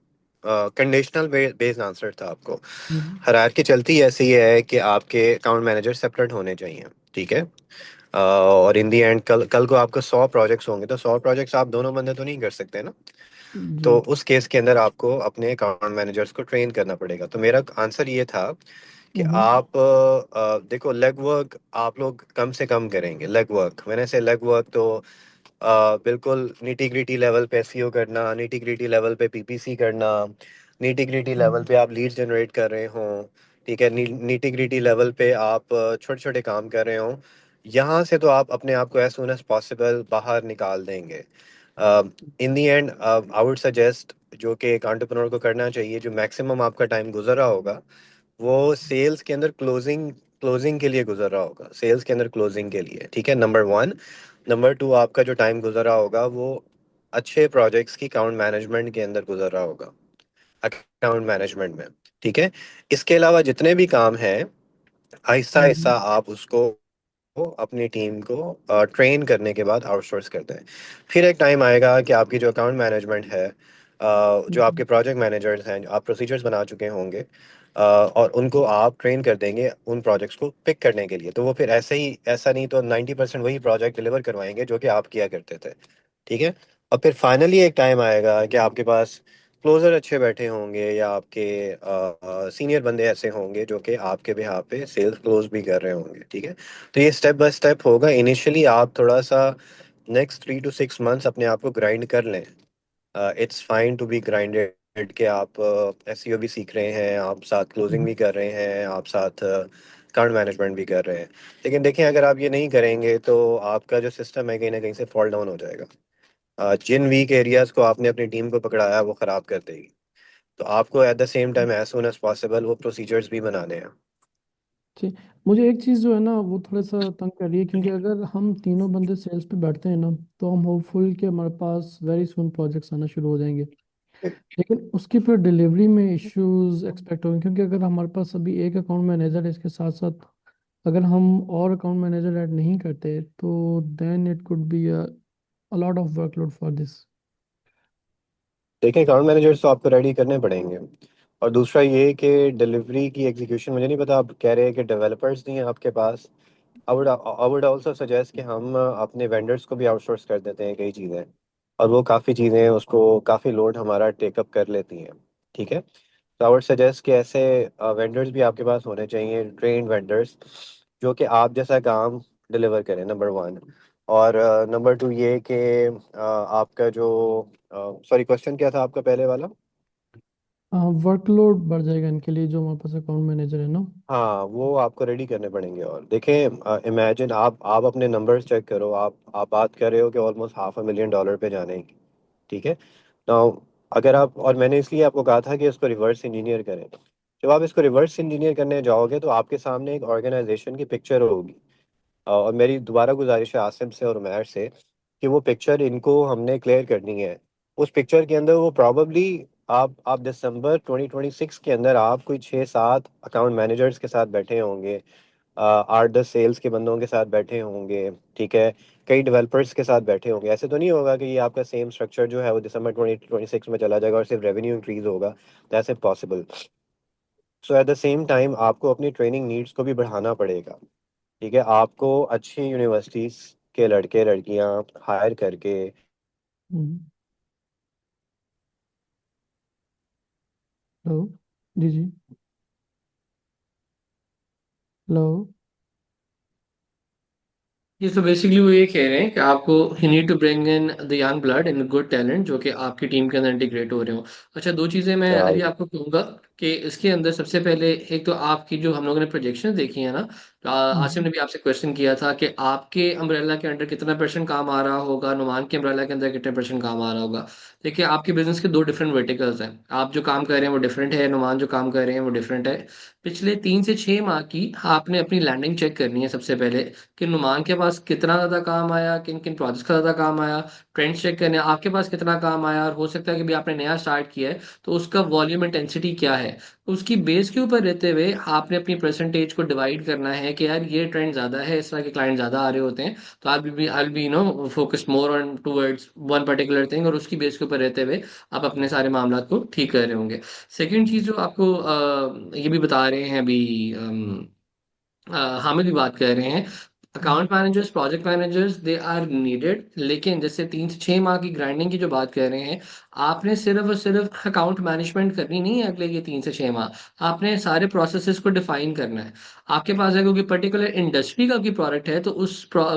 कंडीशनल बेस्ड आंसर था आपको। हम्म। हायरार्की चलती ऐसी है कि आपके अकाउंट मैनेजर सेपरेट होने चाहिए। ठीक है, और इन दी एंड कल कल को आपको 100 प्रोजेक्ट्स होंगे, तो 100 प्रोजेक्ट्स आप दोनों बंदे तो नहीं कर सकते ना। जी। तो उस केस के अंदर आपको अपने अकाउंट मैनेजर्स को ट्रेन करना पड़ेगा। तो मेरा आंसर ये था कि हम्म। आप देखो, लेग वर्क आप लोग कम से कम करेंगे। लेग वर्क, मैंने से लेग वर्क तो बिल्कुल नीटी ग्रिटी लेवल पे एसईओ करना, नीटी ग्रिटी लेवल पे पीपीसी करना, नीटी ग्रिटी लेवल पे आप लीड जनरेट कर रहे हो, ठीक है, नीटी ग्रिटी लेवल पे आप छोटे छोटे काम कर रहे हो, यहाँ से तो आप अपने आप को एज सुन एज पॉसिबल बाहर निकाल देंगे। इन दी एंड आई वुड सजेस्ट, जो कि एक एंटरप्रेन्योर को करना चाहिए, जो मैक्सिमम आपका टाइम गुजर रहा होगा वो सेल्स के अंदर क्लोजिंग क्लोजिंग के लिए गुजर रहा होगा, सेल्स के अंदर क्लोजिंग के लिए। ठीक है, नंबर वन। नंबर टू, आपका जो टाइम गुजर रहा होगा वो अच्छे प्रोजेक्ट्स की अकाउंट मैनेजमेंट के अंदर गुजर रहा होगा, अकाउंट मैनेजमेंट में। ठीक है, इसके अलावा जितने भी काम हैं, आहिस्ता आहिस्ता हम्म। आप उसको अपनी टीम को ट्रेन करने के बाद आउटसोर्स करते हैं। फिर एक टाइम आएगा कि आपकी जो अकाउंट मैनेजमेंट है, जो हम्म। आपके प्रोजेक्ट मैनेजर्स हैं, आप प्रोसीजर्स बना चुके होंगे, और उनको आप ट्रेन कर देंगे उन प्रोजेक्ट्स को पिक करने के लिए। तो वो फिर ऐसे ही, ऐसा नहीं तो 90% वही प्रोजेक्ट डिलीवर करवाएंगे जो कि आप किया करते थे। ठीक है, और फिर फाइनली एक टाइम आएगा कि आपके पास क्लोजर अच्छे बैठे होंगे, या आपके सीनियर बंदे ऐसे होंगे जो कि आपके बिहाफ पे सेल्स क्लोज भी कर रहे होंगे। ठीक है, तो ये स्टेप बाय स्टेप होगा। इनिशियली आप थोड़ा सा नेक्स्ट 3 to 6 मंथ्स अपने आप को ग्राइंड कर लें। It's fine to be grinded, कि आप एसईओ भी सीख रहे हैं, आप साथ क्लोजिंग हम्म। भी कर रहे हैं, आप साथ अकाउंट मैनेजमेंट भी कर रहे हैं। लेकिन देखें, अगर आप ये नहीं करेंगे तो आपका जो सिस्टम है कहीं ना कहीं से फॉल डाउन हो जाएगा। जिन वीक एरियाज को आपने अपनी टीम को पकड़ाया है वो खराब कर देगी। तो आपको at the same time as soon as possible वो प्रोसीजर्स भी बनाने हैं। ठीक। मुझे एक चीज़ जो है ना वो थोड़ा सा तंग कर रही है, क्योंकि अगर हम तीनों बंदे सेल्स पे बैठते हैं ना, तो हम होपफुल कि हमारे पास वेरी सुन प्रोजेक्ट्स आना शुरू हो जाएंगे। लेकिन उसकी फिर डिलीवरी में इश्यूज एक्सपेक्ट होंगे, क्योंकि अगर हमारे पास अभी एक अकाउंट मैनेजर है, इसके साथ साथ अगर हम और अकाउंट मैनेजर ऐड नहीं करते, तो then it could be a lot of workload for this. देखें, अकाउंट मैनेजर्स तो आपको रेडी करने पड़ेंगे। और दूसरा ये कि डिलीवरी की एग्जीक्यूशन, मुझे नहीं पता, आप कह रहे हैं कि डेवलपर्स नहीं हैं आपके पास। आई वुड आल्सो सजेस्ट कि हम अपने वेंडर्स को भी आउटसोर्स कर देते हैं कई चीज़ें। और वो काफ़ी चीज़ें उसको काफ़ी लोड हमारा टेकअप कर लेती हैं। ठीक है, तो आई वुड सजेस्ट कि ऐसे वेंडर्स भी आपके पास होने चाहिए, ट्रेन्ड वेंडर्स, जो कि आप जैसा काम डिलीवर करें, नंबर वन। और नंबर टू ये कि आपका जो, सॉरी, क्वेश्चन क्या था आपका पहले वाला? वर्कलोड बढ़ जाएगा इनके लिए, जो हमारे पास अकाउंट मैनेजर है ना। हाँ, वो आपको रेडी करने पड़ेंगे। और देखें, इमेजिन आप अपने नंबर्स चेक करो, आप बात कर रहे हो कि ऑलमोस्ट $500,000 पे जाने की। ठीक है, नाउ अगर आप, और मैंने इसलिए आपको कहा था कि इसको रिवर्स इंजीनियर करें। जब आप इसको रिवर्स इंजीनियर करने जाओगे तो आपके सामने एक ऑर्गेनाइजेशन की पिक्चर होगी। और मेरी दोबारा गुजारिश है आसिम से और उमैर से कि वो पिक्चर इनको हमने क्लियर करनी है। उस पिक्चर के अंदर वो प्रॉबली, आप दिसंबर 2026 के अंदर आप कोई 6-7 अकाउंट मैनेजर्स के साथ बैठे होंगे, 8-10 सेल्स के बंदों के साथ बैठे होंगे। ठीक है, कई डेवलपर्स के साथ बैठे होंगे। ऐसे तो नहीं होगा कि ये आपका सेम स्ट्रक्चर जो है वो दिसंबर 2026 में चला जाएगा और सिर्फ रेवेन्यू इंक्रीज होगा। That's impossible. So eight the same time आपको अपनी ट्रेनिंग नीड्स को भी बढ़ाना पड़ेगा। ठीक है, आपको अच्छी यूनिवर्सिटीज के लड़के लड़कियां हायर करके। हम्म। हेलो। जी जी। हेलो। ये तो बेसिकली वो ये कह रहे हैं कि आपको you need to bring in the young blood in good talent जो कि आपकी टीम के अंदर इंटीग्रेट हो रहे हो। अच्छा, दो चीजें मैं अभी आपको कहूंगा कि इसके अंदर सबसे पहले एक तो आपकी जो हम लोगों ने प्रोजेक्शन देखी है ना, तो आसिम ने भी आपसे क्वेश्चन किया था कि आपके अम्ब्रेला के अंडर कितना परसेंट काम आ रहा होगा, नुमान के अम्ब्रेला के अंदर कितने परसेंट काम आ रहा होगा। देखिए, आपके बिजनेस के दो डिफरेंट वर्टिकल्स हैं। आप जो काम कर रहे हैं वो डिफरेंट है, नुमान जो काम कर रहे हैं वो डिफरेंट है। पिछले 3 से 6 माह की आपने अपनी लैंडिंग चेक करनी है सबसे पहले, कि नुमान के पास कितना ज्यादा काम आया, किन किन प्रोजेक्ट्स का ज्यादा काम आया। ट्रेंड्स चेक करने हैं, आपके पास कितना काम आया, और हो सकता है कि भी आपने नया स्टार्ट किया है तो उसका वॉल्यूम इंटेंसिटी क्या है। उसकी बेस के ऊपर रहते हुए आपने अपनी परसेंटेज को डिवाइड करना है कि यार ये ट्रेंड ज्यादा है, इस तरह के क्लाइंट ज्यादा आ रहे होते हैं, तो I be focused more on towards one particular thing, और उसकी बेस के ऊपर रहते हुए आप अपने सारे मामला को ठीक कर रहे होंगे। सेकंड चीज जो आपको ये भी बता रहे हैं अभी, हामिद भी बात कर रहे हैं, account managers, project managers, they are needed. लेकिन जैसे 3 से 6 माह की ग्राइंडिंग की जो बात कर रहे हैं, आपने सिर्फ और सिर्फ अकाउंट मैनेजमेंट करनी नहीं है अगले ये 3 से 6 माह। आपने सारे प्रोसेसेस को डिफाइन करना है। आपके पास है क्योंकि पर्टिकुलर इंडस्ट्री का कोई प्रोडक्ट है, तो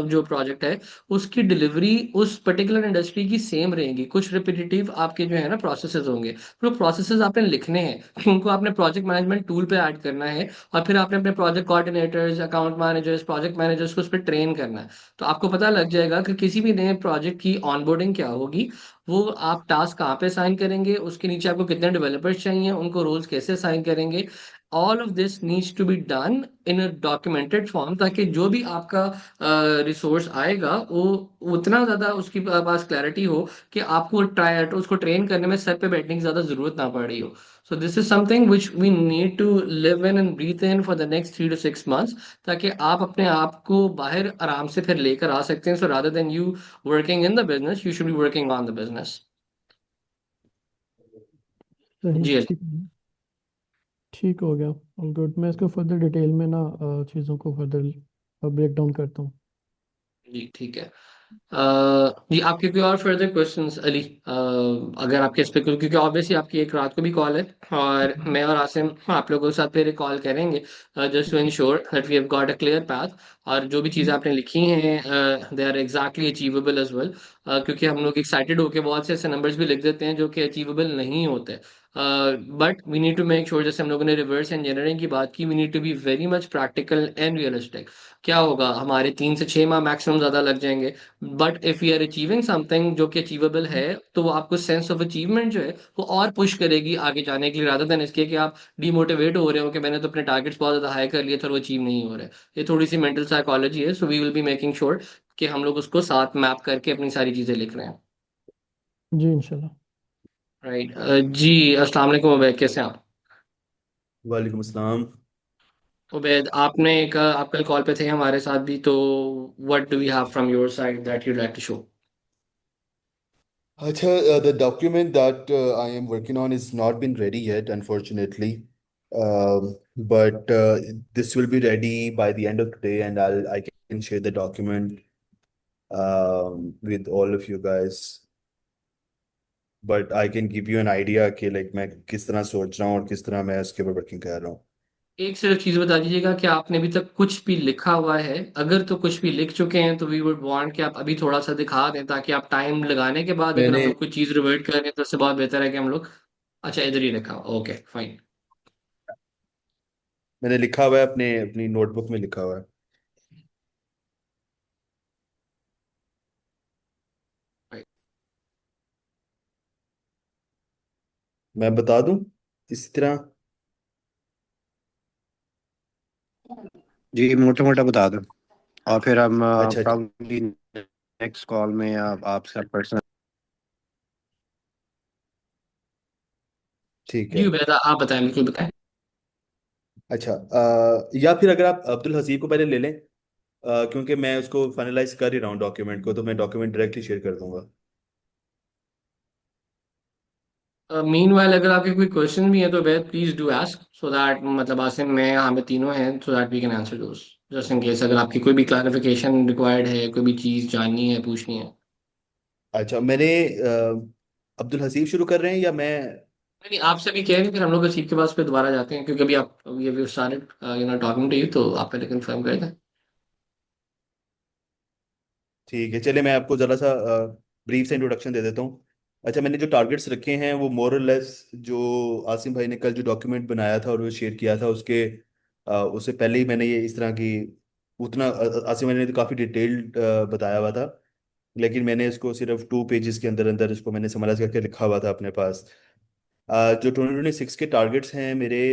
जो प्रोजेक्ट है उसकी डिलीवरी उस पर्टिकुलर इंडस्ट्री की सेम रहेगी। कुछ रिपीटेटिव आपके जो है ना प्रोसेसेस होंगे, तो प्रोसेसेस आपने लिखने हैं, उनको आपने प्रोजेक्ट मैनेजमेंट टूल पे ऐड करना है, और फिर आपने अपने project coordinators, account managers, project managers को उस पर ट्रेन करना है। तो आपको पता लग जाएगा कि किसी भी नए प्रोजेक्ट की ऑनबोर्डिंग क्या होगी, वो आप टास्क कहाँ पे साइन करेंगे, उसके नीचे आपको कितने डेवलपर्स चाहिए, उनको रोल्स कैसे साइन करेंगे। All of this needs to be done in a documented form, ताकि जो भी आपका रिसोर्स आएगा वो उतना ज्यादा उसके पास क्लैरिटी हो कि आपको ट्राई उसको ट्रेन करने में सर पे बैठने की ज्यादा जरूरत ना पड़ रही हो। So this is something which we need to live in and breathe in for the next 3 to 6 months, ताकि आप अपने आप को बाहर आराम से फिर लेकर आ सकते हैं। So rather than you working in the business, you should be working on the business. सही, जी ठीक है। ठीक हो गया। ऑल गुड, मैं इसको फर्दर डिटेल में ना चीज़ों को फर्दर ब्रेक डाउन करता हूँ। जी, ठीक है। जी, आपके कोई और फर्दर क्वेश्चंस अली? अगर आपके इस पे क्योंकि ऑब्वियसली आपकी एक रात को भी कॉल है, और मैं और आसिम आप लोगों के साथ फिर एक कॉल करेंगे just to ensure that we have got a clear path, और जो भी चीज़ें आपने लिखी हैं they are exactly achievable as well. क्योंकि हम लोग एक्साइटेड होकर बहुत से ऐसे नंबर्स भी लिख देते हैं जो कि अचीवेबल नहीं होते। But we need to make sure, जैसे हम लोगों ने रिवर्स इंजीनियरिंग की बात की, we need to be very much practical and realistic. क्या होगा, हमारे 3 से 6 माह मैक्सिमम ज्यादा लग जाएंगे, but if we are achieving something जो कि अचीवेबल है, तो वो आपको सेंस ऑफ अचीवमेंट जो है वो और पुश करेगी आगे जाने के लिए, रादर देन इसके कि आप डिमोटिवेट हो रहे हो कि मैंने तो अपने टारगेट्स बहुत ज्यादा हाई कर लिए थे और वो अचीव नहीं हो रहे। ये थोड़ी सी मेंटल साइकोलॉजी है, so we will be making sure कि हम लोग उसको साथ मैप करके अपनी सारी चीजें लिख रहे हैं। जी इंशाल्लाह। राइट। जी, अस्सलाम वालेकुम उबैद, कैसे हैं आप? वालेकुम अस्सलाम। उबैद, आपने एक आप कल कॉल पे थे हमारे साथ भी, तो what do we have from your side that you'd like to show? The document that I am working on is not been ready yet, unfortunately. But this will be ready by the end of today, and I can share the document with all of you guys. But I can give you an idea कि लाइक मैं किस तरह सोच रहा हूँ और किस तरह मैं उसके ऊपर वर्किंग कर रहा हूँ। एक सिर्फ चीज बता दीजिएगा कि आपने अभी तक कुछ भी लिखा हुआ है? अगर तो कुछ भी लिख चुके हैं तो वी वुड वांट कि आप अभी थोड़ा सा दिखा दें, ताकि आप टाइम लगाने के बाद अगर मैंने हम लोग कोई चीज रिवर्ट करें तो उससे बहुत बेहतर है कि हम लोग। अच्छा, इधर ही लिखा, ओके फाइन। मैंने लिखा हुआ है, अपने अपनी नोटबुक में लिखा हुआ है। मैं बता दूं इसी तरह। जी मोटा मोटा बता दो, और फिर हम अच्छा अच्छा, प्रॉब्ली नेक्स्ट कॉल में आपसे पर्सनल। ठीक जी है। उबैदा, आप बताएं, बिल्कुल बताएं। अच्छा, या फिर अगर आप अब्दुल हसीब को पहले ले लें, क्योंकि मैं उसको फाइनलाइज कर ही रहा हूँ डॉक्यूमेंट को, तो मैं डॉक्यूमेंट डायरेक्टली शेयर कर दूंगा। मीनवाइल अगर आपके कोई क्वेश्चन भी है तो well please do ask, so that मतलब आसिम, मैं, हमें तीनों हैं, so that we can answer those, just in case अगर आपकी कोई भी क्लैरिफिकेशन रिक्वायर्ड है, कोई भी चीज़ जाननी है, पूछनी है। अच्छा, मैंने अब्दुल हसीब शुरू कर रहे हैं या मैं? नहीं नहीं, आपसे भी कह रहे हैं, फिर हम लोग असीब के पास पे दोबारा जाते हैं, क्योंकि अभी आप ये we started talking to you, तो आप पहले कंफर्म कर दें। ठीक है, चलिए मैं आपको ज़रा सा ब्रीफ से इंट्रोडक्शन दे देता हूँ। अच्छा, मैंने जो टारगेट्स रखे हैं वो मोर और लेस जो आसिम भाई ने कल जो डॉक्यूमेंट बनाया था और वो शेयर किया था, उससे पहले ही मैंने ये इस तरह की उतना आसिम भाई ने तो काफ़ी डिटेल्ड बताया हुआ था, लेकिन मैंने इसको सिर्फ 2 पेजेस के अंदर अंदर इसको मैंने समराइज करके लिखा हुआ था अपने पास। जो 2026 के टारगेट्स हैं मेरे,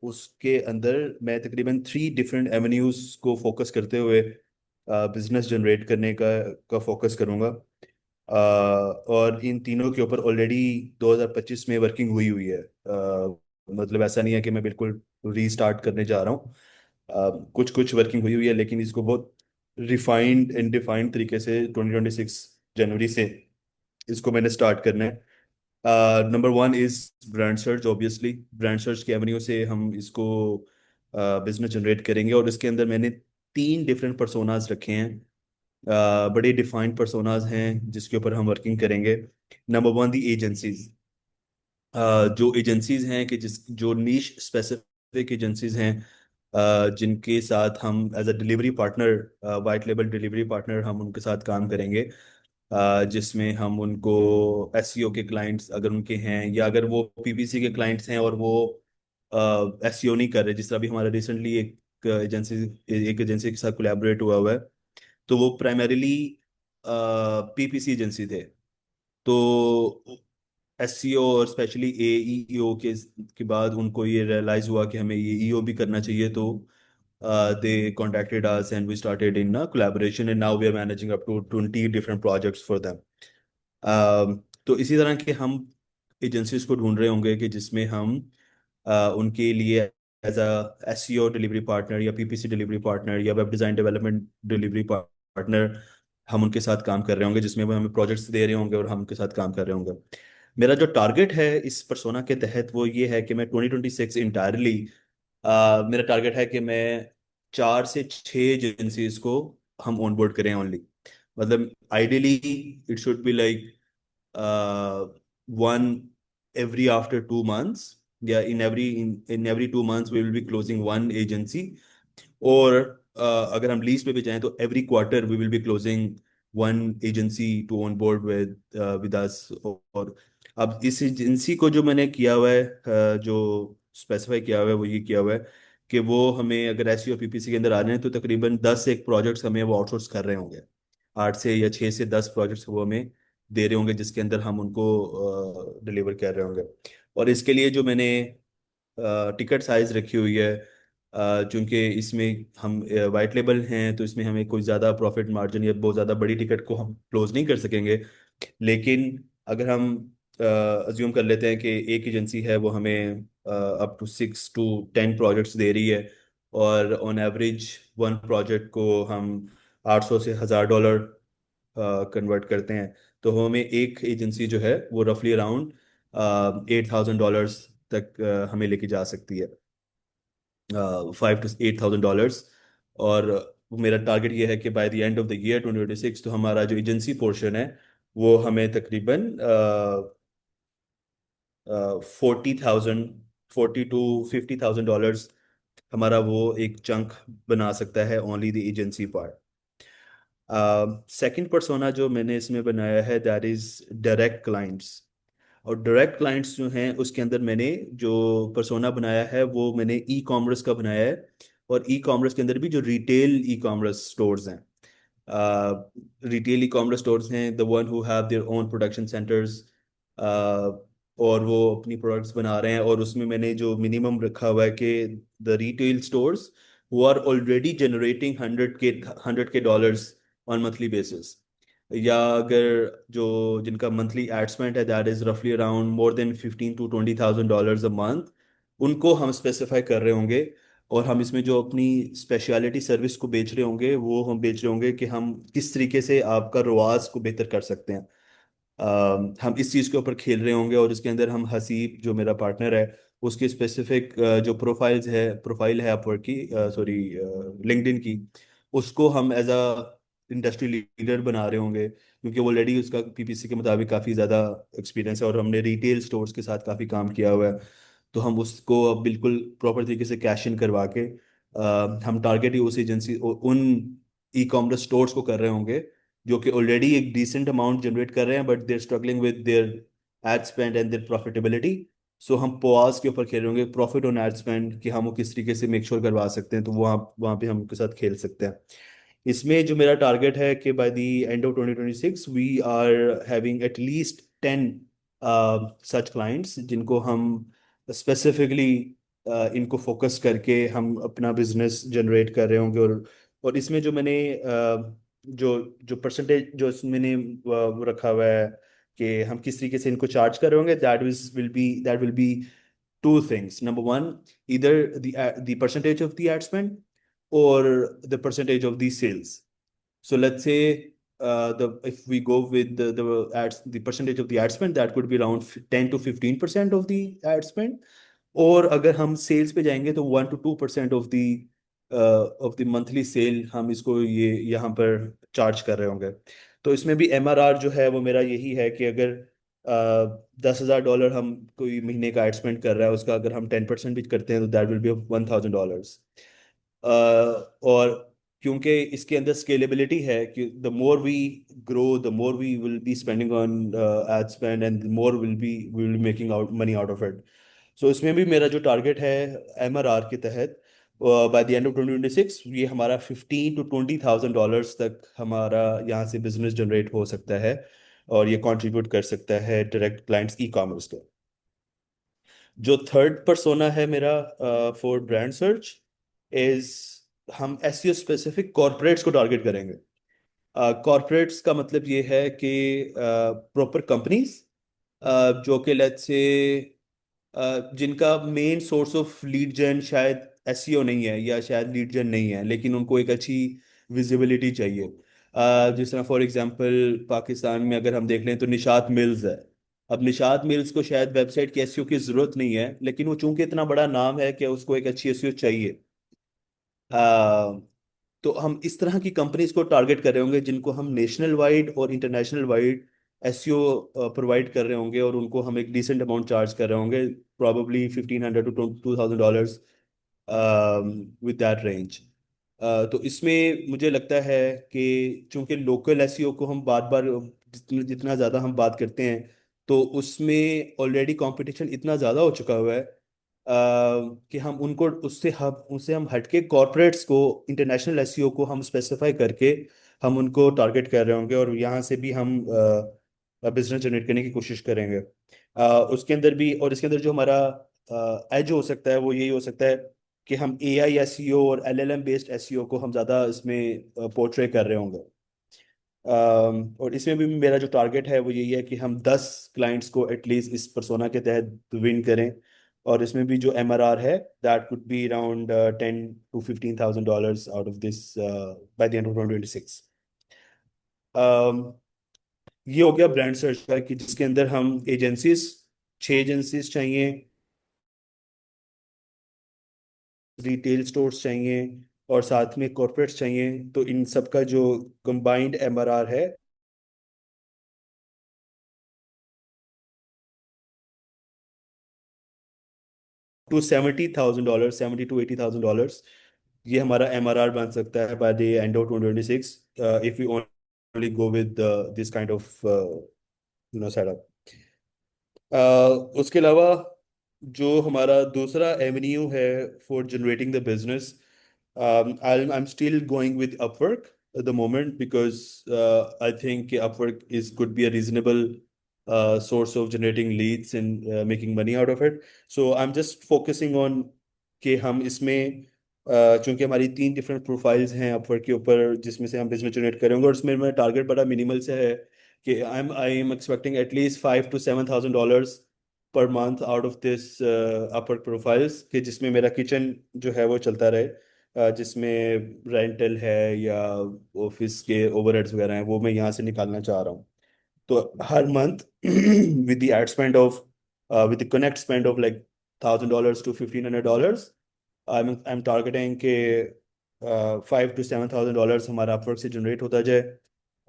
उसके अंदर मैं तकरीबन 3 डिफरेंट एवेन्यूज को फोकस करते हुए बिजनेस जनरेट करने का फोकस करूंगा। और इन तीनों के ऊपर ऑलरेडी 2025 में वर्किंग हुई हुई है। मतलब ऐसा नहीं है कि मैं बिल्कुल रीस्टार्ट करने जा रहा हूँ। कुछ कुछ वर्किंग हुई हुई है, लेकिन इसको बहुत रिफाइंड एंड डिफाइंड तरीके से 2026 जनवरी से इसको मैंने स्टार्ट करना है। Number one is brand search. Obviously brand search की एवेन्यू से हम इसको बिजनेस जनरेट करेंगे, और इसके अंदर मैंने 3 डिफरेंट पर्सोनाज रखे हैं। बड़े डिफाइंड पर्सोनाज हैं जिसके ऊपर हम वर्किंग करेंगे। नंबर वन, दी एजेंसीज। जो एजेंसीज हैं कि जिस जो नीश स्पेसिफिक एजेंसीज हैं, जिनके साथ हम as a delivery partner, white label delivery partner, हम उनके साथ काम करेंगे। जिसमें हम उनको एसईओ के क्लाइंट्स अगर उनके हैं, या अगर वो पीपीसी के क्लाइंट्स हैं और वो एसईओ नहीं कर रहे, जिस तरह भी हमारा रिसेंटली एजेंसी एक एजेंसी के साथ कोलैबोरेट हुआ है, तो वो प्राइमरीली पीपीसी एजेंसी थे। तो एसईओ और स्पेशली एईओ के बाद उनको ये रियलाइज हुआ कि हमें ये ईओ भी करना चाहिए, तो they contacted us and we started in a collaboration, and now we are managing up to 20 different projects for them. तो इसी तरह के हम एजेंसीज को ढूंढ रहे होंगे कि जिसमें हम उनके लिए as a SEO delivery partner या पीपीसी डिलीवरी पार्टनर या web design development delivery partner हम उनके साथ काम कर रहे होंगे, जिसमें वो हमें प्रोजेक्ट्स दे रहे होंगे और हम उनके साथ काम कर रहे होंगे। मेरा जो टारगेट है इस पर्सोना के तहत वो ये है कि मैं 2026 इंटायरली, मेरा टारगेट है कि मैं 4 से 6 एजेंसीज को हम ऑनबोर्ड करें ओनली। मतलब ideally it should be like one every after 2 months, या in every 2 months we will be closing one agency. और अगर हम लीज पे भी जाएं तो every quarter we will be closing one agency to onboard with us. और अब इस एजेंसी को जो मैंने किया हुआ है, जो स्पेसिफाई किया हुआ है वो ये किया हुआ है कि वो हमें अगर एसईओ और पीपीसी के अंदर आ रहे हैं तो तकरीबन 10 एक प्रोजेक्ट्स हमें वो आउटसोर्स कर रहे होंगे। 8 से या 6 से 10 प्रोजेक्ट्स वो हमें दे रहे होंगे, जिसके अंदर हम उनको डिलीवर कर रहे होंगे। और इसके लिए जो मैंने टिकट साइज रखी हुई है, चूंकि इसमें हम वाइट लेबल हैं तो इसमें हमें कोई ज़्यादा प्रॉफिट मार्जिन या बहुत ज़्यादा बड़ी टिकट को हम क्लोज नहीं कर सकेंगे। लेकिन अगर हम अज्यूम कर लेते हैं कि एक एजेंसी है वो हमें अप टू 6 to 10 प्रोजेक्ट्स दे रही है, और ऑन एवरेज वन प्रोजेक्ट को हम 800 से 1000 डॉलर कन्वर्ट करते हैं, तो हमें एक एजेंसी जो है वो रफली अराउंड $8000 तक हमें लेके जा सकती है। $5 to 8 thousand। और मेरा टारगेट ये है कि by the end of the year 2026 तो हमारा जो एजेंसी पोर्शन है वो हमें तकरीबन $40,000 to $50,000 हमारा वो एक चंक बना सकता है only the agency part. Second persona जो मैंने इसमें बनाया है दैट इज डायरेक्ट क्लाइंट्स। और डायरेक्ट क्लाइंट्स जो हैं उसके अंदर मैंने जो पर्सोना बनाया है वो मैंने ई कॉमर्स का बनाया है। और ई कॉमर्स के अंदर भी जो रिटेल ई कॉमर्स स्टोर्स हैं, रिटेल ई कॉमर्स स्टोर्स हैं, the one who have their own production centres, और वो अपनी प्रोडक्ट्स बना रहे हैं। और उसमें मैंने जो मिनिमम रखा हुआ है कि the retail stores who are already generating 100K dollars on monthly basis, या अगर जो जिनका मंथली एड स्पेंड है दैट इज रफली around more than 15,000 to 20,000 a month, उनको हम स्पेसिफाई कर रहे होंगे। और हम इसमें जो अपनी स्पेशलिटी सर्विस को बेच रहे होंगे वो हम बेच रहे होंगे कि हम किस तरीके से आपका रवाज को बेहतर कर सकते हैं। हम इस चीज़ के ऊपर खेल रहे होंगे। और इसके अंदर हम हसीब जो मेरा पार्टनर है उसकी स्पेसिफिक जो प्रोफाइल है अपवर्क की, सॉरी लिंक्डइन की, उसको हम एज अ इंडस्ट्री लीडर बना रहे होंगे, क्योंकि ऑलरेडी उसका पीपीसी के मुताबिक काफ़ी ज़्यादा एक्सपीरियंस है और हमने रिटेल स्टोर्स के साथ काफ़ी काम किया हुआ है। तो हम उसको अब बिल्कुल प्रॉपर तरीके से कैश इन करवा के हम टारगेट ही उस एजेंसी उन ई कॉमर्स स्टोर्स को कर रहे होंगे जो कि ऑलरेडी एक डिसेंट अमाउंट जनरेट कर रहे हैं but they're struggling with their ad spend and their profitability. So हम पोआस के ऊपर खेल रहे होंगे, प्रॉफिट ऑन एड स्पेंड, कि हम वो किस तरीके से मेक श्योर करवा सकते हैं। तो वहाँ वहाँ पे हम उनके साथ खेल सकते हैं। इसमें जो मेरा टारगेट है कि by the end of 2026 we are having at least 10 such clients जिनको हम स्पेसिफिकली इनको फोकस करके हम अपना बिजनेस जनरेट कर रहे होंगे। और इसमें जो मैंने जो जो परसेंटेज जो मैंने वो रखा हुआ है कि हम किस तरीके से इनको चार्ज कर रहे होंगे, that will be two things. Number one, either the percentage of the ad spend or the percentage of the sales. So let's say the if we go with the percentage of the ad spend, that could be around 10 to 15% of the ad spend. और अगर हम सेल्स पे जाएंगे तो 1 to 2% of the monthly cell हम इसको ये यहाँ पर चार्ज कर रहे होंगे। तो इसमें भी एमआरआर जो है वो मेरा यही है कि अगर $10,000 हम कोई महीने का एड स्पेंड कर रहा है उसका अगर हम 10% भी करते हैं तो दैट विल बी $1,000। और क्योंकि इसके अंदर स्केलेबिलिटी है कि the more we grow the more we will be spending on ad spend and more will be making out money out of it. So इसमें भी मेरा जो टारगेट है एमआरआर के तहत बाय द एंड ऑफ 2026 ये हमारा 15,000 to 20,000 तक हमारा यहाँ से बिजनेस जनरेट हो सकता है और ये कंट्रीब्यूट कर सकता है डायरेक्ट क्लाइंट्स ई कॉमर्स को। जो थर्ड पर्सोना है मेरा फॉर ब्रांड सर्च इज हम एसईओ स्पेसिफिक कॉरपोरेट्स को टारगेट करेंगे। कॉरपोरेट्स का मतलब ये है कि प्रॉपर कंपनीज जो कि लेट्स से जिनका मेन सोर्स ऑफ लीड जन शायद एसईओ नहीं है या शायद लीड जन नहीं है लेकिन उनको एक अच्छी विजिबिलिटी चाहिए। जिस तरह फॉर एग्जांपल पाकिस्तान में अगर हम देख लें तो निशात मिल्स है। अब निशात मिल्स को शायद वेबसाइट की एसईओ की जरूरत नहीं है लेकिन वो चूंकि इतना बड़ा नाम है कि उसको एक अच्छी एसईओ चाहिए। तो हम इस तरह की कंपनीज को टारगेट कर रहे होंगे जिनको हम नेशनल वाइड और इंटरनेशनल वाइड एसईओ प्रोवाइड कर रहे होंगे और उनको हम एक डिसेंट अमाउंट चार्ज कर रहे होंगे, probably $1,500 to $2,000 with that range. तो इसमें मुझे लगता है कि चूंकि लोकल एसईओ को हम बार बार जितना जितना ज़्यादा हम बात करते हैं तो उसमें ऑलरेडी कंपटीशन इतना ज़्यादा हो चुका हुआ है कि हम उनको उससे हम हटके कॉरपोरेट्स को इंटरनेशनल एसईओ को हम स्पेसिफाई करके हम उनको टारगेट कर रहे होंगे और यहाँ से भी हम बिजनेस जनरेट करने की कोशिश करेंगे। उसके अंदर भी और इसके अंदर जो हमारा एज हो सकता है वो यही हो सकता है कि हम एआई एसईओ और एलएलएम बेस्ड एसईओ को हम ज़्यादा इसमें पोर्ट्रे कर रहे होंगे। और इसमें भी मेरा जो टारगेट है वो यही है कि हम 10 क्लाइंट्स को एटलीस्ट इस परसोना के तहत विन करें। और इसमें भी जो एमआरआर है that could be around $10,000 to $15,000 out of this by the end of 2026। ये हो गया ब्रांड सर्च का कि जिसके अंदर हम एजेंसीज 6 एजेंसीज चाहिए, रिटेल स्टोर्स चाहिए और साथ में कॉर्पोरेट्स चाहिए। तो इन सब का जो कंबाइंड एमआरआर है टू $70,000, $70,000 to $80,000, ये हमारा MRR बन सकता है by the end of 2026 if we only go with this kind of setup. उसके अलावा जो हमारा दूसरा एवेन्यू है for generating the business, I'm still going with Upwork at the moment because I think Upwork could be a reasonable source of generating leads and making money out of it. So I'm just focusing on कि हम इसमें चूंकि हमारी 3 डिफरेंट प्रोफाइल्स हैं Upwork के ऊपर जिसमें से हम बिजनेस जनरेट करेंगे, और उसमें मेरा टारगेट बड़ा मिनिमल से है कि I am expecting at least $5,000 to $7,000 per month out of this Upwork profiles, कि जिसमें मेरा किचन जो है वो चलता रहे, जिसमें रेंटल है या ऑफिस के ओवरहेड्स वगैरह हैं वो मैं यहाँ से निकालना चाह रहा हूँ। तो हर month with the ad spend of with the connect spend of like $1,000 to $1,500, I am targeting के $5,000 to $7,000 हमारा अपवर्क से जनरेट होता जाए,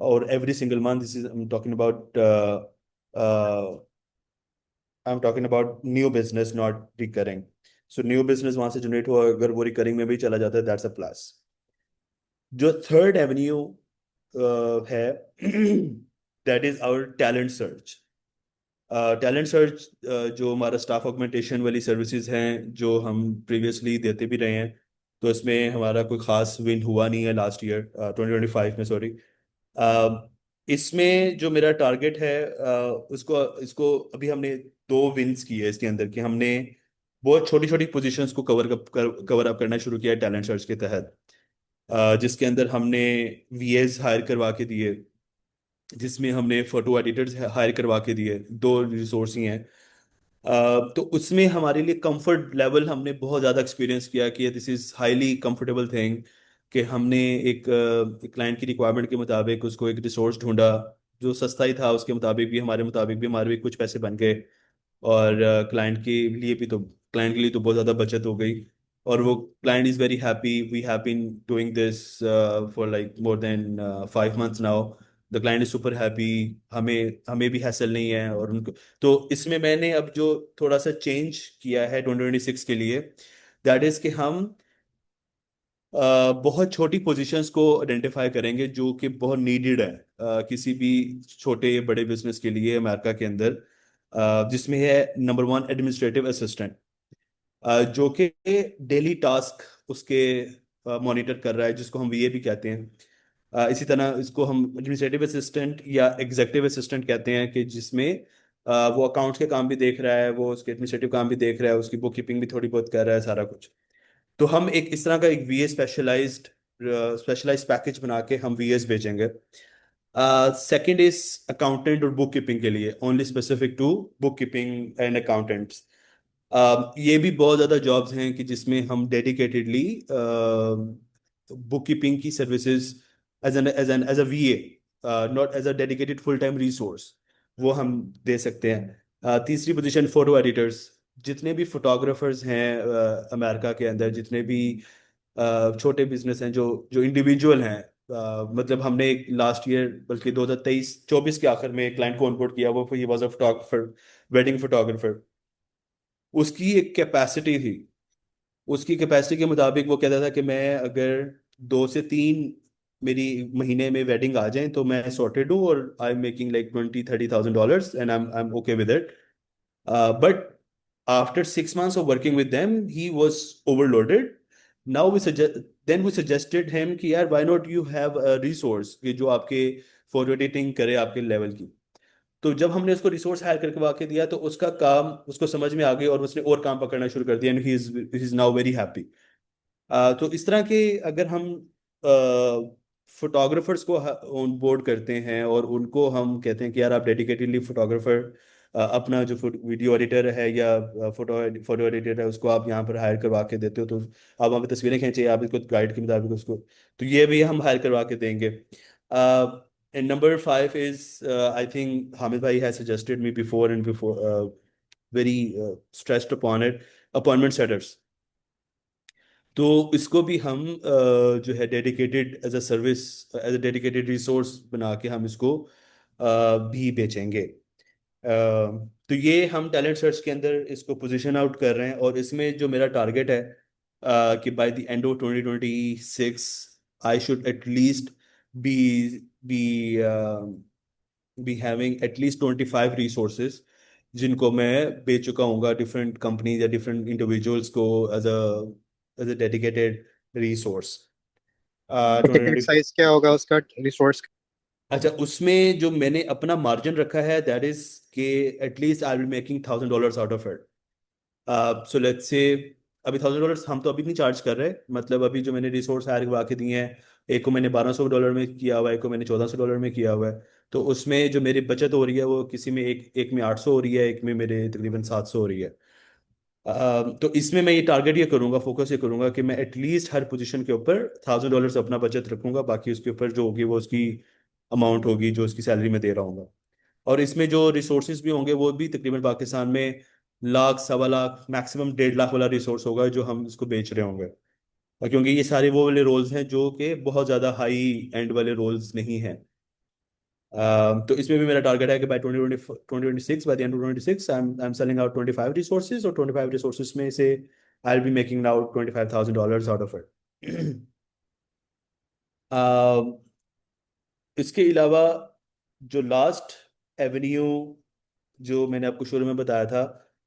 और every single month, this is I am talking about new business not recurring. So new business वहां से जनरेट हुआ, अगर वो रिकरिंग में भी चला जाता है, दैट्स अ प्लस। जो थर्ड एवेन्यू है that is our talent search. Talent search जो हमारा स्टाफ ऑगमेंटेशन वाली सर्विसेज हैं जो हम प्रीवियसली देते भी रहे हैं, तो इसमें हमारा कोई खास विन हुआ नहीं है लास्ट ईयर 2025 में, सॉरी। इसमें जो मेरा टारगेट है उसको इसको अभी हमने 2 विन्स किए हैं इसके अंदर, कि हमने बहुत छोटी छोटी पोजीशंस को कवर अप करना शुरू किया है टैलेंट सर्च के तहत, जिसके अंदर हमने VAs हायर करवा के दिए, जिसमें हमने फोटो एडिटर्स हायर करवा के दिए, 2 रिसोर्स ही हैं। तो उसमें हमारे लिए कंफर्ट लेवल हमने बहुत ज़्यादा एक्सपीरियंस किया कि this is highly comfortable thing, कि हमने एक क्लाइंट की रिक्वायरमेंट के मुताबिक उसको एक रिसोर्स ढूंढा जो सस्ता ही था, उसके मुताबिक भी हमारे भी कुछ पैसे बन गए, और क्लाइंट के लिए तो बहुत ज़्यादा बचत हो गई, और वो client is very happy. We have been doing this for like more than 5 months now. The client is super happy, हमें हमें भी हैसल नहीं है और उनको। तो इसमें मैंने अब जो थोड़ा सा चेंज किया है 2026 के लिए, दैट इज कि हम बहुत छोटी पोजीशंस को आइडेंटिफाई करेंगे जो कि बहुत नीडेड है किसी भी छोटे बड़े बिजनेस के लिए अमेरिका के अंदर, जिसमें है नंबर 1 एडमिनिस्ट्रेटिव असिस्टेंट, जो कि डेली टास्क उसके मॉनिटर कर रहा है, जिसको हम VA भी कहते हैं। इसी तरह इसको हम एडमिनिस्ट्रेटिव असिस्टेंट या एग्जीक्यूटिव असिस्टेंट कहते हैं, कि जिसमें वो अकाउंट्स के काम भी देख रहा है, वो उसके एडमिनिस्ट्रेटिव काम भी देख रहा है, उसकी बुक कीपिंग भी थोड़ी बहुत कर रहा है, सारा कुछ। तो हम एक इस तरह का एक VA स्पेशलाइज्ड पैकेज बना के हम VAs भेजेंगे। सेकंड इज अकाउंटेंट और बुक कीपिंग के लिए, ओनली स्पेसिफिक टू बुक कीपिंग एंड अकाउंटेंट्स। ये भी बहुत ज़्यादा जॉब्स हैं कि जिसमें हम डेडिकेटेडली बुक कीपिंग की services as a VA, not as a dedicated full time resource, वो हम दे सकते हैं। तीसरी पोजीशन फोटो एडिटर्स। जितने भी फोटोग्राफर्स हैं अमेरिका के अंदर, जितने भी छोटे बिजनेस हैं जो जो इंडिविजुअल हैं, मतलब हमने एक लास्ट ईयर बल्कि 2023-24 के आखिर में एक क्लाइंट को ऑनबोर्ड किया, वो he was a photographer, wedding photographer. उसकी एक कैपेसिटी थी, उसकी कैपेसिटी के मुताबिक वो कहता था कि मैं अगर 2 से 3 मेरी महीने में वेडिंग आ जाए तो मैं सॉर्टेड हूँ, और I am making like $20,000-30,000 and I am okay with it. But after 6 months of working with them, he was overloaded. Now we suggested him कि यार why not you have a resource कि जो आपके फोटो एडिटिंग करे आपके लेवल की। तो जब हमने उसको रिसोर्स हायर करके वाके दिया तो उसका काम उसको समझ में आ गई, और उसने और काम पकड़ना शुरू कर दिया, and he is now very happy. तो इस तरह के अगर हम फोटोग्राफर्स को ऑन बोर्ड करते हैं और उनको हम कहते हैं कि यार आप डेडिकेटेडली फोटोग्राफर, अपना जो वीडियो एडिटर है या फोटो फोटो एडिटर है उसको आप यहाँ पर हायर करवा के देते हो, तो आप वहाँ पे तस्वीरें खींचे, आप इसको गाइड के मुताबिक उसको, तो ये भी हम हायर करवा के देंगे। And number 5 is I think Hamid bhai has suggested me before very stressed upon it, appointment setters। तो इसको भी हम जो है dedicated as a service, as a dedicated resource बना के हम इसको भी बेचेंगे। तो ये हम टैलेंट सर्च के अंदर इसको पोजीशन आउट कर रहे हैं, और इसमें जो मेरा टारगेट है कि by the end of 2026 I should at least be be be having at least 25 resources, जिनको मैं बेच चुका हूँगा डिफरेंट कंपनीज या डिफरेंट इंडिविजुअल्स को as a dedicated resource. Ticket size क्या होगा उसका, रिसोर्स? अच्छा, उसमें जो मैंने अपना मार्जिन रखा है दैट इज के at least I will making $1,000 out of it. So let's say अभी $1,000 हम तो अभी नहीं चार्ज कर रहे, मतलब अभी जो मैंने रिसोर्स हायर करवा के दिए हैं, एक को मैंने $1,200 में किया हुआ है, एक को मैंने $1,400 में किया हुआ है। तो उसमें जो मेरी बचत हो रही है वो किसी में एक में 800 हो रही है, एक में मेरे तकरीबन 700 हो रही है। तो इसमें मैं ये टारगेट ये करूंगा, फोकस ये करूंगा कि मैं एटलीस्ट हर पोजीशन के ऊपर $1,000 अपना बचत रखूंगा, बाकी उसके ऊपर जो होगी वो उसकी अमाउंट होगी जो उसकी सैलरी में दे रहा हूँ। और इसमें जो रिसोर्सेज भी होंगे वो भी तकरीबन पाकिस्तान में लाख, 1.25 लाख, मैक्सिमम 1.5 लाख वाला रिसोर्स होगा जो हम इसको बेच रहे होंगे। और क्योंकि ये सारे वो वाले रोल्स हैं जो कि बहुत ज़्यादा हाई एंड वाले रोल्स नहीं हैं। तो इसमें भी मेरा टारगेट है कि by 2026, by the end of 2026 I am selling out 25 resources, और 25 रिसोर्सेज में से I will be making out $25,000 out of it. इसके अलावा जो लास्ट एवेन्यू जो मैंने आपको शुरू में बताया था,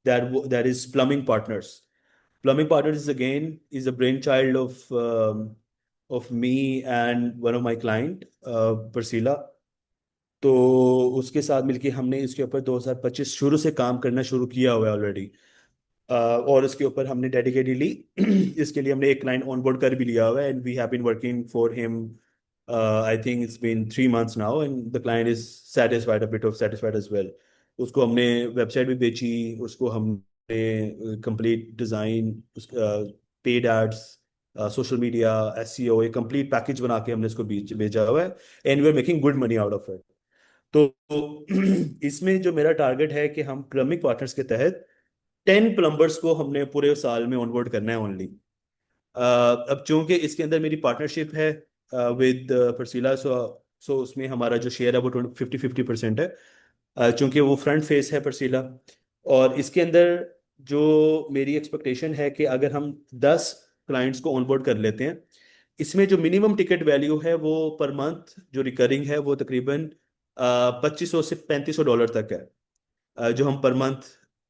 that is plumbing partners. Plumbing partners is again is a brain child of me and one of my client Priscilla. तो उसके साथ मिलके हमने इसके ऊपर 2025 शुरू से काम करना शुरू किया हुआ है ऑलरेडी। और इसके ऊपर हमने डेडिकेटली इसके लिए हमने एक क्लाइंट ऑनबोर्ड कर भी लिया हुआ है, and we have been working for him. I think it's been 3 months now, and the client is satisfied, a bit of satisfied as well. उसको हमने वेबसाइट भी बेची, उसको हमने complete design, paid ads, social media, SEO, एक कंप्लीट पैकेज बना के हमने इसको भेजा हुआ है, and we are making good money out of it. तो इसमें जो मेरा टारगेट है कि हम प्लम्बिंग पार्टनर्स के तहत 10 प्लम्बर्स को हमने पूरे साल में ऑनबोर्ड करना है ओनली। अब चूंकि इसके अंदर मेरी पार्टनरशिप है विद परसीला, सो उसमें हमारा जो शेयर है वो 50-50% है। चूंकि वो फ्रंट फेस है परसीला, और इसके अंदर जो मेरी एक्सपेक्टेशन है कि अगर हम 10 क्लाइंट्स को ऑनबोर्ड कर लेते हैं, इसमें जो मिनिमम टिकट वैल्यू है वो पर मंथ जो रिकरिंग है वो तकरीबन 2500 से $3500 तक है, जो हम पर मंथ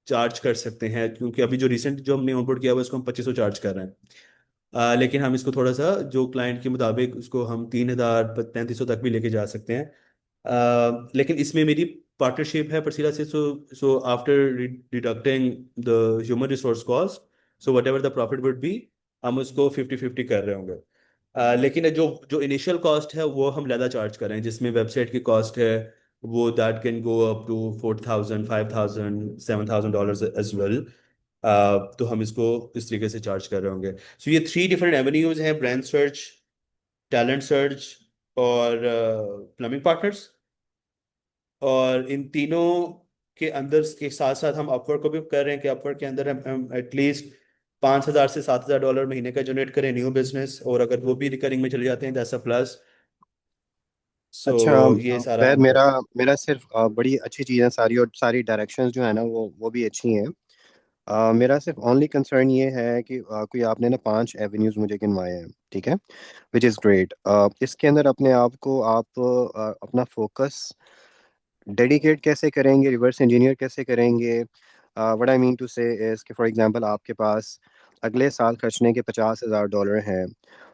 चार्ज कर सकते हैं। क्योंकि अभी जो रिसेंट जो हमने ऑनबोर्ड किया हुआ है उसको हम 2500 चार्ज कर रहे हैं। लेकिन हम इसको थोड़ा सा जो क्लाइंट के मुताबिक उसको हम 3000 3500 तक भी लेके जा सकते हैं। लेकिन इसमें मेरी पार्टनरशिप है परसीला से, so after deducting the human resource cost, so what ever the profit would be, हम उसको 50-50 कर रहे होंगे। लेकिन जो जो इनिशियल कॉस्ट है वो हम ज़्यादा चार्ज कर रहे हैं, जिसमें वेबसाइट की कॉस्ट है वो that can go up to 4000, 5000, $7,000 as well. तो हम इसको इस तरीके से चार्ज कर रहे होंगे। सो ये 3 डिफरेंट एवेन्यूज हैं: ब्रांड सर्च, टैलेंट सर्च, और प्लम्बिंग पार्टनर्स। और इन तीनों के अंदर के साथ साथ हम अपवर्क को भी कर रहे हैं कि अपवर्क के अंदर हम एटलीस्ट $5,000 से $7,000 महीने का जनरेट करें न्यू बिजनेस, और अगर वो भी रिकरिंग में चले जाते हैं दैट्स अ प्लस। सो अच्छा, ये सारा वैद, हम मेरा कर। मेरा सिर्फ बड़ी अच्छी चीज़ें सारी, और सारी डायरेक्शंस जो है ना वो भी अच्छी हैं। मेरा सिर्फ ओनली कंसर्न ये है कि कोई आपने ना 5 एवेन्यूज मुझे गिनवाए हैं, ठीक है, विच इज़ ग्रेट। इसके अंदर अपने आप को आप अपना फोकस डेडिकेट कैसे करेंगे, रिवर्स इंजीनियर कैसे करेंगे? व्हाट आई मीन टू से इज़ कि फॉर एग्जांपल आपके पास अगले साल खर्चने के $50,000 हैं,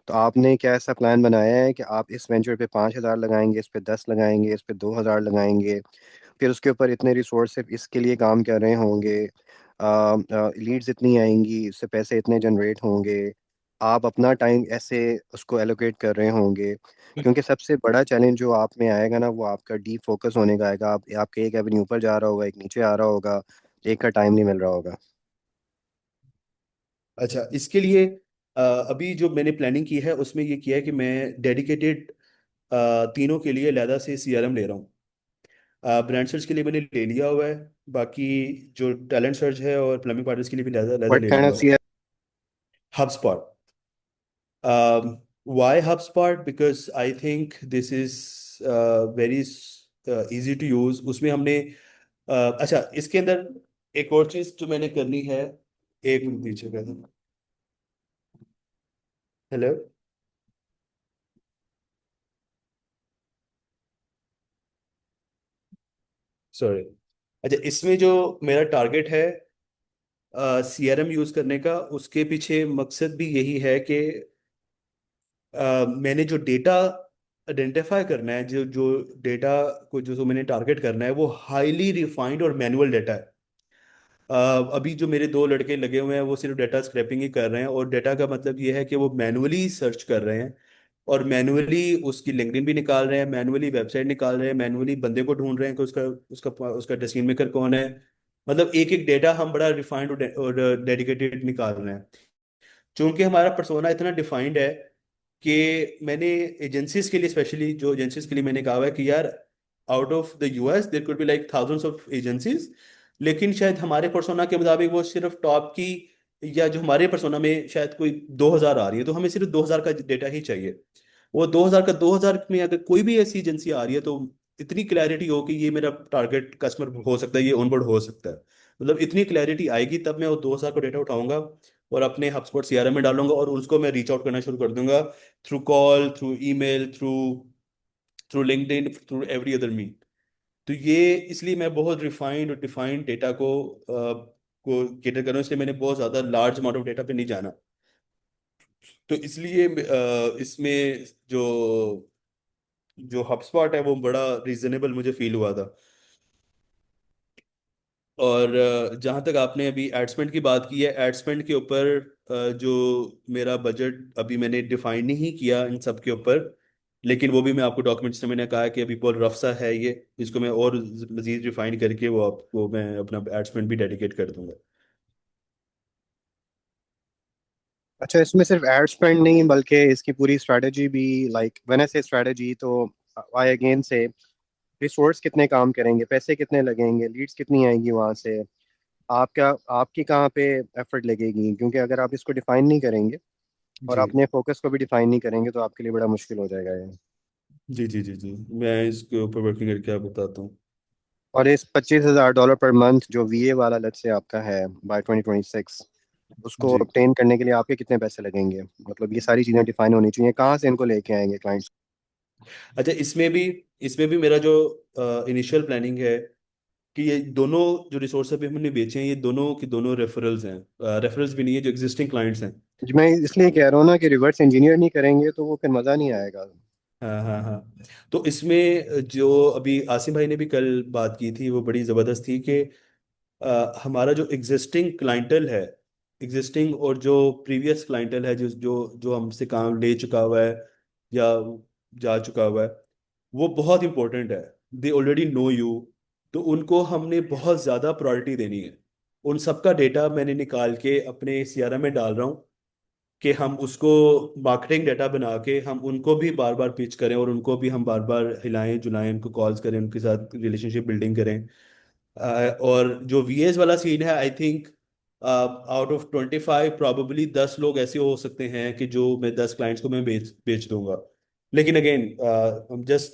तो आपने क्या ऐसा प्लान बनाया है कि आप इस वेंचर पे 5,000 लगाएंगे, इस पे 10 लगाएंगे, इस पे 2,000 लगाएंगे, फिर उसके ऊपर इतने रिसोर्स सिर्फ इसके लिए काम कर रहे होंगे, लीड्स इतनी आएंगी, इससे पैसे इतने जनरेट होंगे, आप अपना टाइम ऐसे उसको एलोकेट कर रहे होंगे? क्योंकि सबसे बड़ा चैलेंज जो आप में आएगा ना वो आपका डीप फोकस होने का आएगा। आप आपके एक एवेन्यू ऊपर जा रहा होगा, एक नीचे आ रहा होगा, एक का टाइम नहीं मिल रहा होगा। अच्छा, इसके लिए अभी जो मैंने प्लानिंग की है उसमें ये किया है कि मैं डेडिकेटेड तीनों के लिए अलहदा से सीआरएम ले रहा हूँ। ब्रांड सर्च के लिए मैंने ले लिया हुआ है, बाकी जो टैलेंट सर्च है और प्लम्बिंग पार्टनर्स के लिए भी अलहदा अलहदा व्हाट ले काइंड लिया ऑफ हुआ है। सी? HubSpot. Why HubSpot? Because I think this is very easy to use. उसमें हमने अच्छा, इसके अंदर एक और चीज जो मैंने करनी है, एक मिनट दीजिएगा। हेलो। सॉरी। अच्छा, इसमें जो मेरा टारगेट है सीआरएम यूज करने का, उसके पीछे मकसद भी यही है कि मैंने जो डेटा आइडेंटिफाई करना है, जो जो डेटा को जो मैंने टारगेट करना है, वो हाईली रिफाइंड और मैनुअल डेटा है। अ, अभी जो मेरे दो लड़के लगे हुए हैं वो सिर्फ डेटा स्क्रैपिंग ही कर रहे हैं, और डेटा का मतलब ये है कि वो मैनुअली सर्च कर रहे हैं, और मैनुअली उसकी लिंक्डइन भी निकाल रहे हैं, मैनुअली वेबसाइट निकाल रहे हैं, मैनुअली बंदे को ढूंढ रहे हैं कि उसका उसका उसका डिसीजन मेकर कौन है। मतलब एक एक डेटा हम बड़ा रिफाइंड और डेडिकेटेड निकाल रहे हैं। चूंकि हमारा पर्सोना इतना डिफाइंड है कि मैंने एजेंसीज के लिए, स्पेशली जो एजेंसीज के लिए मैंने कहा हुआ है कि यार, out of the US there could be like thousands of agencies, लेकिन शायद हमारे पर्सोना के मुताबिक वो सिर्फ टॉप की, या जो हमारे पर्सोना में शायद कोई 2000 आ रही है, तो हमें सिर्फ 2000 का डेटा ही चाहिए। वो 2000 का 2000 में अगर कोई भी ऐसी एजेंसी आ रही है, तो इतनी क्लैरिटी हो कि ये मेरा टारगेट कस्टमर हो सकता है, ये ऑनबोर्ड हो सकता है, मतलब इतनी क्लैरिटी आएगी, तब मैं वो 2000 का डेटा उठाऊंगा और अपने HubSpot सीआरएम में डालूंगा, और उसको मैं रीच आउट करना शुरू कर दूंगा, through call, through email, through through LinkedIn, through every other mean. तो ये इसलिए मैं बहुत रिफाइंड और डिफाइंड डेटा को कैटर कर रहा हूँ, इसलिए मैंने बहुत ज़्यादा लार्ज अमाउंट ऑफ डेटा पे नहीं जाना। तो इसलिए इसमें जो जो HubSpot है वो बड़ा रीजनेबल मुझे फील हुआ था। और जहाँ तक आपने अभी एड स्पेंड की बात की है, एड स्पेंड के ऊपर जो मेरा बजट अभी मैंने डिफाइन नहीं किया इन सब के ऊपर, लेकिन वो भी मैं आपको डॉक्यूमेंट्स में मैंने कहा है कि अभी बहुत रफ सा है ये, इसको मैं और मजीद रिफाइन करके वो आपको मैं अपना एड स्पेंड भी डेडिकेट कर दूंगा। अच्छा, इसमें सिर्फ एड स्पेंड नहीं बल्कि इसकी पूरी स्ट्रेटजी भी, लाइक व्हेन आई से स्ट्रेटजी, तो आई अगेन से रिसोर्स कितने काम करेंगे, पैसे कितने लगेंगे, लीड्स कितनी आएंगी वहां से, आपका आपकी कहाँ पे एफर्ट लगेगी, क्योंकि अगर आप इसको डिफाइन नहीं करेंगे और जी अपने फोकस को भी डिफाइन नहीं करेंगे तो आपके लिए बड़ा मुश्किल हो जाएगा ये। जी जी जी जी, मैं इसके ऊपर वर्किंग करके आप बताता हूँ। और इस $25,000 पर मंथ जो वीए वाला लत से आपका है बाय 2026, उसको जी। obtain करने के लिए आपके कितने पैसे लगेंगे, मतलब ये सारी चीज़ें डिफाइन होनी चाहिए, कहाँ से इनको लेके आएंगे क्लाइंट्स। अच्छा, इसमें भी मेरा जो इनिशियल प्लानिंग है कि ये दोनों जो रिसोर्स अभी हमने बेचे हैं, ये दोनों की दोनों रेफरल्स हैं, रेफरल्स भी नहीं है, जो एग्जिस्टिंग क्लाइंट्स हैं। मैं इसलिए कह रहा हूँ ना कि रिवर्स इंजीनियर नहीं करेंगे तो वो फिर मज़ा नहीं आएगा। हाँ हाँ हाँ। तो इसमें जो अभी आसिम भाई ने भी कल बात की थी, वो बड़ी ज़बरदस्त थी कि हमारा जो एग्जिस्टिंग क्लाइंटल है, एग्जिस्टिंग और जो प्रीवियस क्लाइंटल है, जो जो जो हमसे काम ले चुका हुआ है या जा चुका हुआ है, वो बहुत इंपॉर्टेंट है। दे ऑलरेडी नो यू, तो उनको हमने बहुत ज़्यादा प्रायोरिटी देनी है। उन सबका डेटा मैंने निकाल के अपने सीआरएम में डाल रहा हूँ कि हम उसको मार्केटिंग डाटा बना के हम उनको भी बार बार पिच करें, और उनको भी हम बार बार हिलाएं जुलाएं, उनको कॉल्स करें, उनके साथ रिलेशनशिप बिल्डिंग करें। और जो वीएस वाला सीन है, I think out of 25 probably 10 लोग ऐसे हो सकते हैं कि जो मैं 10 क्लाइंट्स को मैं बेच बेच दूंगा। लेकिन again I am just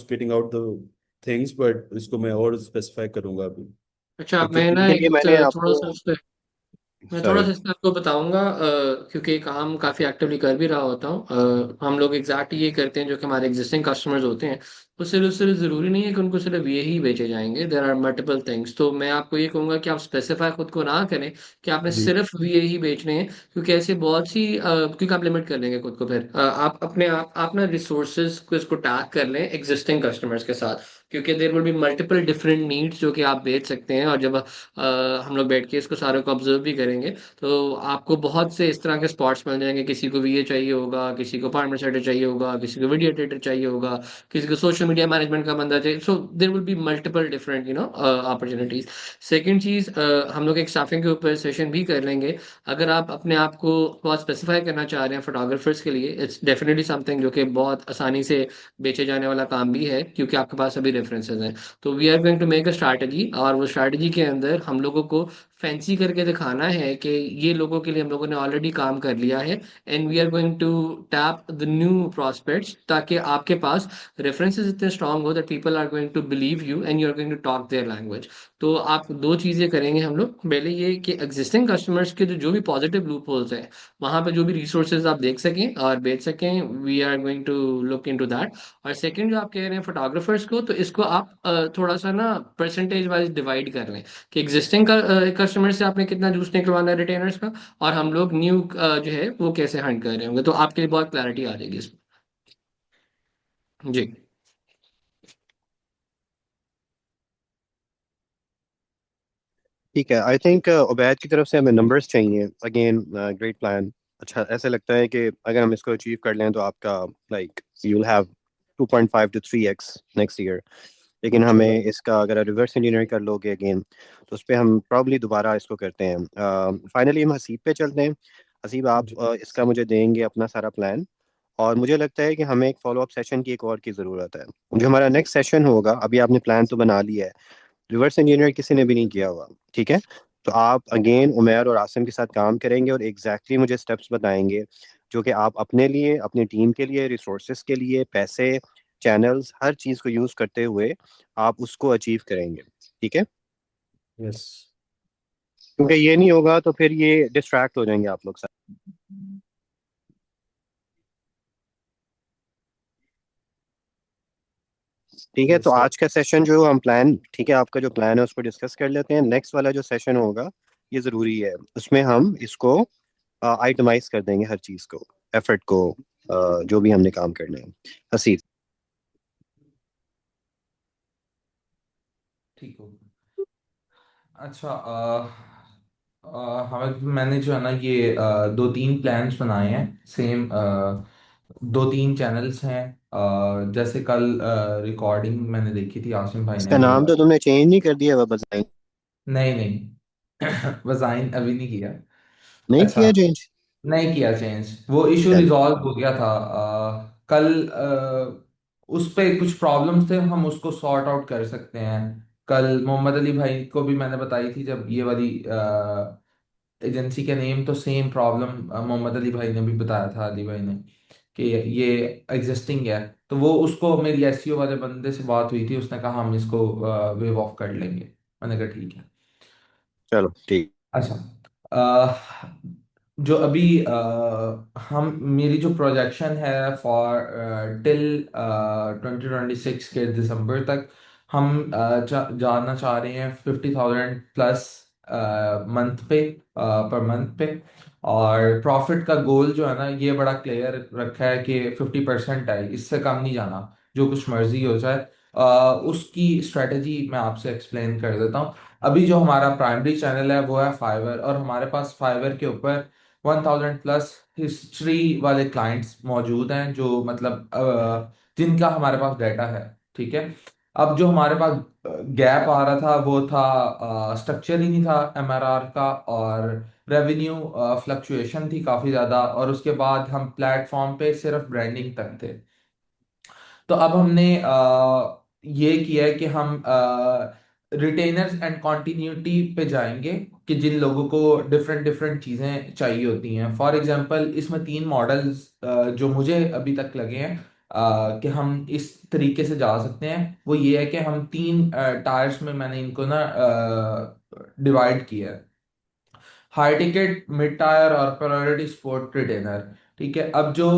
spitting out the things, but इसको मैं और स्पेसिफाई करूंगा अभी। अच्छा, एक तो मैं ना इसके लिए एक मैंने थोड़ा आपको, सा उस पे मैं थोड़ा सॉरी, सा इसमें आपको बताऊंगा, क्योंकि काम काफ़ी एक्टिवली कर भी रहा होता हूँ। हम लोग एग्जैक्टली ये करते हैं जो कि हमारे एग्जिस्टिंग कस्टमर्स होते हैं, वो सिर्फ ज़रूरी नहीं है कि उनको सिर्फ ये ही बेचे जाएंगे। There are multiple things. तो मैं आपको ये कहूंगा कि आप स्पेसिफाई खुद को ना करें कि आपने जी सिर्फ ये ही बेचने हैं, क्योंकि ऐसे बहुत सी क्योंकि आप लिमिट कर लेंगे खुद को। फिर आप अपने आप ना रिसोर्सेज को इसको टैग कर लें एग्जिस्टिंग कस्टमर्स के साथ, क्योंकि there will be multiple different needs जो कि आप बेच सकते हैं। और जब हम लोग बैठ के इसको सारे को ऑब्जर्व भी करेंगे, तो आपको बहुत से इस तरह के स्पॉट्स मिल जाएंगे। किसी को वीए चाहिए होगा, किसी को अपार्टमेंट सेटर चाहिए होगा, किसी को वीडियो एडिटर चाहिए होगा, किसी को सोशल मीडिया मैनेजमेंट का बंदा चाहिए। So there will be multiple different opportunities. Second चीज, हम लोग एक स्टाफिंग के ऊपर सेशन भी कर लेंगे। अगर आप अपने आप को बहुत स्पेसिफाई करना चाह रहे हैं फोटोग्राफर्स के लिए, इट्स डेफिनेटली समथिंग जो कि बहुत आसानी से बेचे जाने वाला काम भी है, क्योंकि आपके पास अभी डिफरेंसेस हैं। तो we are going to make a strategy, और वो स्ट्रैटेजी के अंदर हम लोगों को फैंसी करके दिखाना है कि ये लोगों के लिए हम लोगों ने ऑलरेडी काम कर लिया है, and we are going to tap the new prospects, ताकि आपके पास रेफरेंसेस इतने स्ट्रांग हो that people are going to believe you and you are going to talk their language. तो आप दो चीज़ें करेंगे हम लोग। पहले ये कि एग्जिस्टिंग कस्टमर्स के जो जो भी पॉजिटिव लूप होल्स हैं, वहाँ पे जो भी रिसोर्सेज आप देख सकें और बेच सकें, we are going to look into that. और सेकंड, जो आप कह रहे हैं फोटोग्राफर्स को, तो इसको आप थोड़ा सा ना परसेंटेज वाइज डिवाइड कर लें कि एग्जिस्टिंग कस्टमर से आपने कितना जूस निकलवाना है रिटेनर्स का, और हम लोग न्यू जो है वो कैसे हंट कर रहे होंगे, तो आपके लिए बहुत क्लैरिटी आ जाएगी इसमें। जी। ठीक है। आई थिंक उबैद की तरफ से हमें नंबर्स चाहिए। Again great plan. अच्छा, ऐसे लगता है कि अगर हम इसको अचीव कर लें तो आपका like you will have 2.5 to 3x next year. लेकिन चलो। हमें इसका अगर रिवर्स इंजीनियरिंग कर लोगे अगेन, तो उस पर हम प्रॉब्ली दोबारा इसको करते हैं। फाइनली हम हसीब पे चलते हैं। हसीब, आप जी। इसका मुझे देंगे अपना सारा प्लान। और मुझे लगता है कि हमें एक फॉलो अप सेशन की एक और की ज़रूरत है। जो हमारा नेक्स्ट सेशन होगा, अभी आपने प्लान तो बना लिया है, रिवर्स इंजीनियर किसी ने भी नहीं किया हुआ, ठीक है? तो आप अगेन उमैर और आसिम के साथ काम करेंगे और एग्जैक्टली मुझे स्टेप्स बताएंगे जो कि आप अपने लिए, अपनी टीम के लिए, रिसोर्सेज के लिए, पैसे, चैनल्स, हर चीज़ को यूज़ करते हुए आप उसको अचीव करेंगे, ठीक है? यस। क्योंकि ये नहीं होगा तो फिर ये डिस्ट्रैक्ट हो जाएंगे आप लोग। ठीक है, तो यस सर। आज का सेशन जो हम प्लान, ठीक है, आपका जो प्लान है उसको डिस्कस कर लेते हैं। नेक्स्ट वाला जो सेशन होगा ये ज़रूरी है, उसमें हम इसको आइटमाइज कर देंगे, हर चीज़ को, एफर्ट को, जो भी हमने काम करना है। हसीब। ठीक हो। अच्छा, हमें मैंने जो है ना ये दो तीन प्लान्स बनाए हैं सेम। दो तीन चैनल्स हैं। जैसे कल रिकॉर्डिंग मैंने देखी थी, आसिम भाई ने इसका जो नाम तो तुमने चेंज नहीं कर दिया, वह बताएं। नहीं नहीं वजाइन अभी नहीं किया। नहीं अच्छा, किया चेंज? नहीं किया चेंज, वो इशू चल। रिजॉल्व हो गया था। कल उस पे कुछ प्रॉब्लम्स थे, हम उसको सॉर्ट आउट कर सकते हैं। कल मोहम्मद अली भाई को भी मैंने बताई थी, जब ये वाली एजेंसी के नेम तो सेम प्रॉब्लम मोहम्मद अली भाई ने भी बताया था, अली भाई ने, कि ये एग्जिस्टिंग है। तो वो उसको मेरी एसईओ वाले बंदे से बात हुई थी, उसने कहा हम इसको वेव ऑफ कर लेंगे। मैंने कहा ठीक है। चलो ठीक। अच्छा, जो अभी हम मेरी जो प्रोजेक्शन है फॉर टिल 2026 के दिसंबर तक, हम जाना चाह रहे हैं 50,000 प्लस मंथ पे, पर मंथ पे। और प्रॉफिट का गोल जो है ना, ये बड़ा क्लियर रखा है कि 50% है, इससे कम नहीं जाना, जो कुछ मर्जी हो जाए। उसकी स्ट्रेटेजी मैं आपसे एक्सप्लेन कर देता हूँ। अभी जो हमारा प्राइमरी चैनल है वो है फाइवर, और हमारे पास फाइवर के ऊपर 1000 प्लस हिस्ट्री वाले क्लाइंट्स मौजूद हैं, जो मतलब जिनका हमारे पास डाटा है। ठीक है। अब जो हमारे पास गैप आ रहा था वो था स्ट्रक्चर ही नहीं था एमआरआर का, और रेवेन्यू फ्लक्चुएशन थी काफ़ी ज़्यादा, और उसके बाद हम प्लेटफॉर्म पे सिर्फ ब्रांडिंग तक थे। तो अब हमने ये किया है कि हम रिटेनर्स एंड कॉन्टिन्यूटी पे जाएंगे, कि जिन लोगों को डिफरेंट डिफरेंट चीज़ें चाहिए होती हैं। फॉर एग्जांपल, इसमें तीन मॉडल्स जो मुझे अभी तक लगे हैं कि हम इस तरीके से जा सकते हैं, वो ये है कि हम तीन टायर्स में मैंने इनको ना डिवाइड किया है: हाई टिकट, मिड टायर और प्रायोरिटी स्पोर्ट रिटेनर। ठीक है। अब जो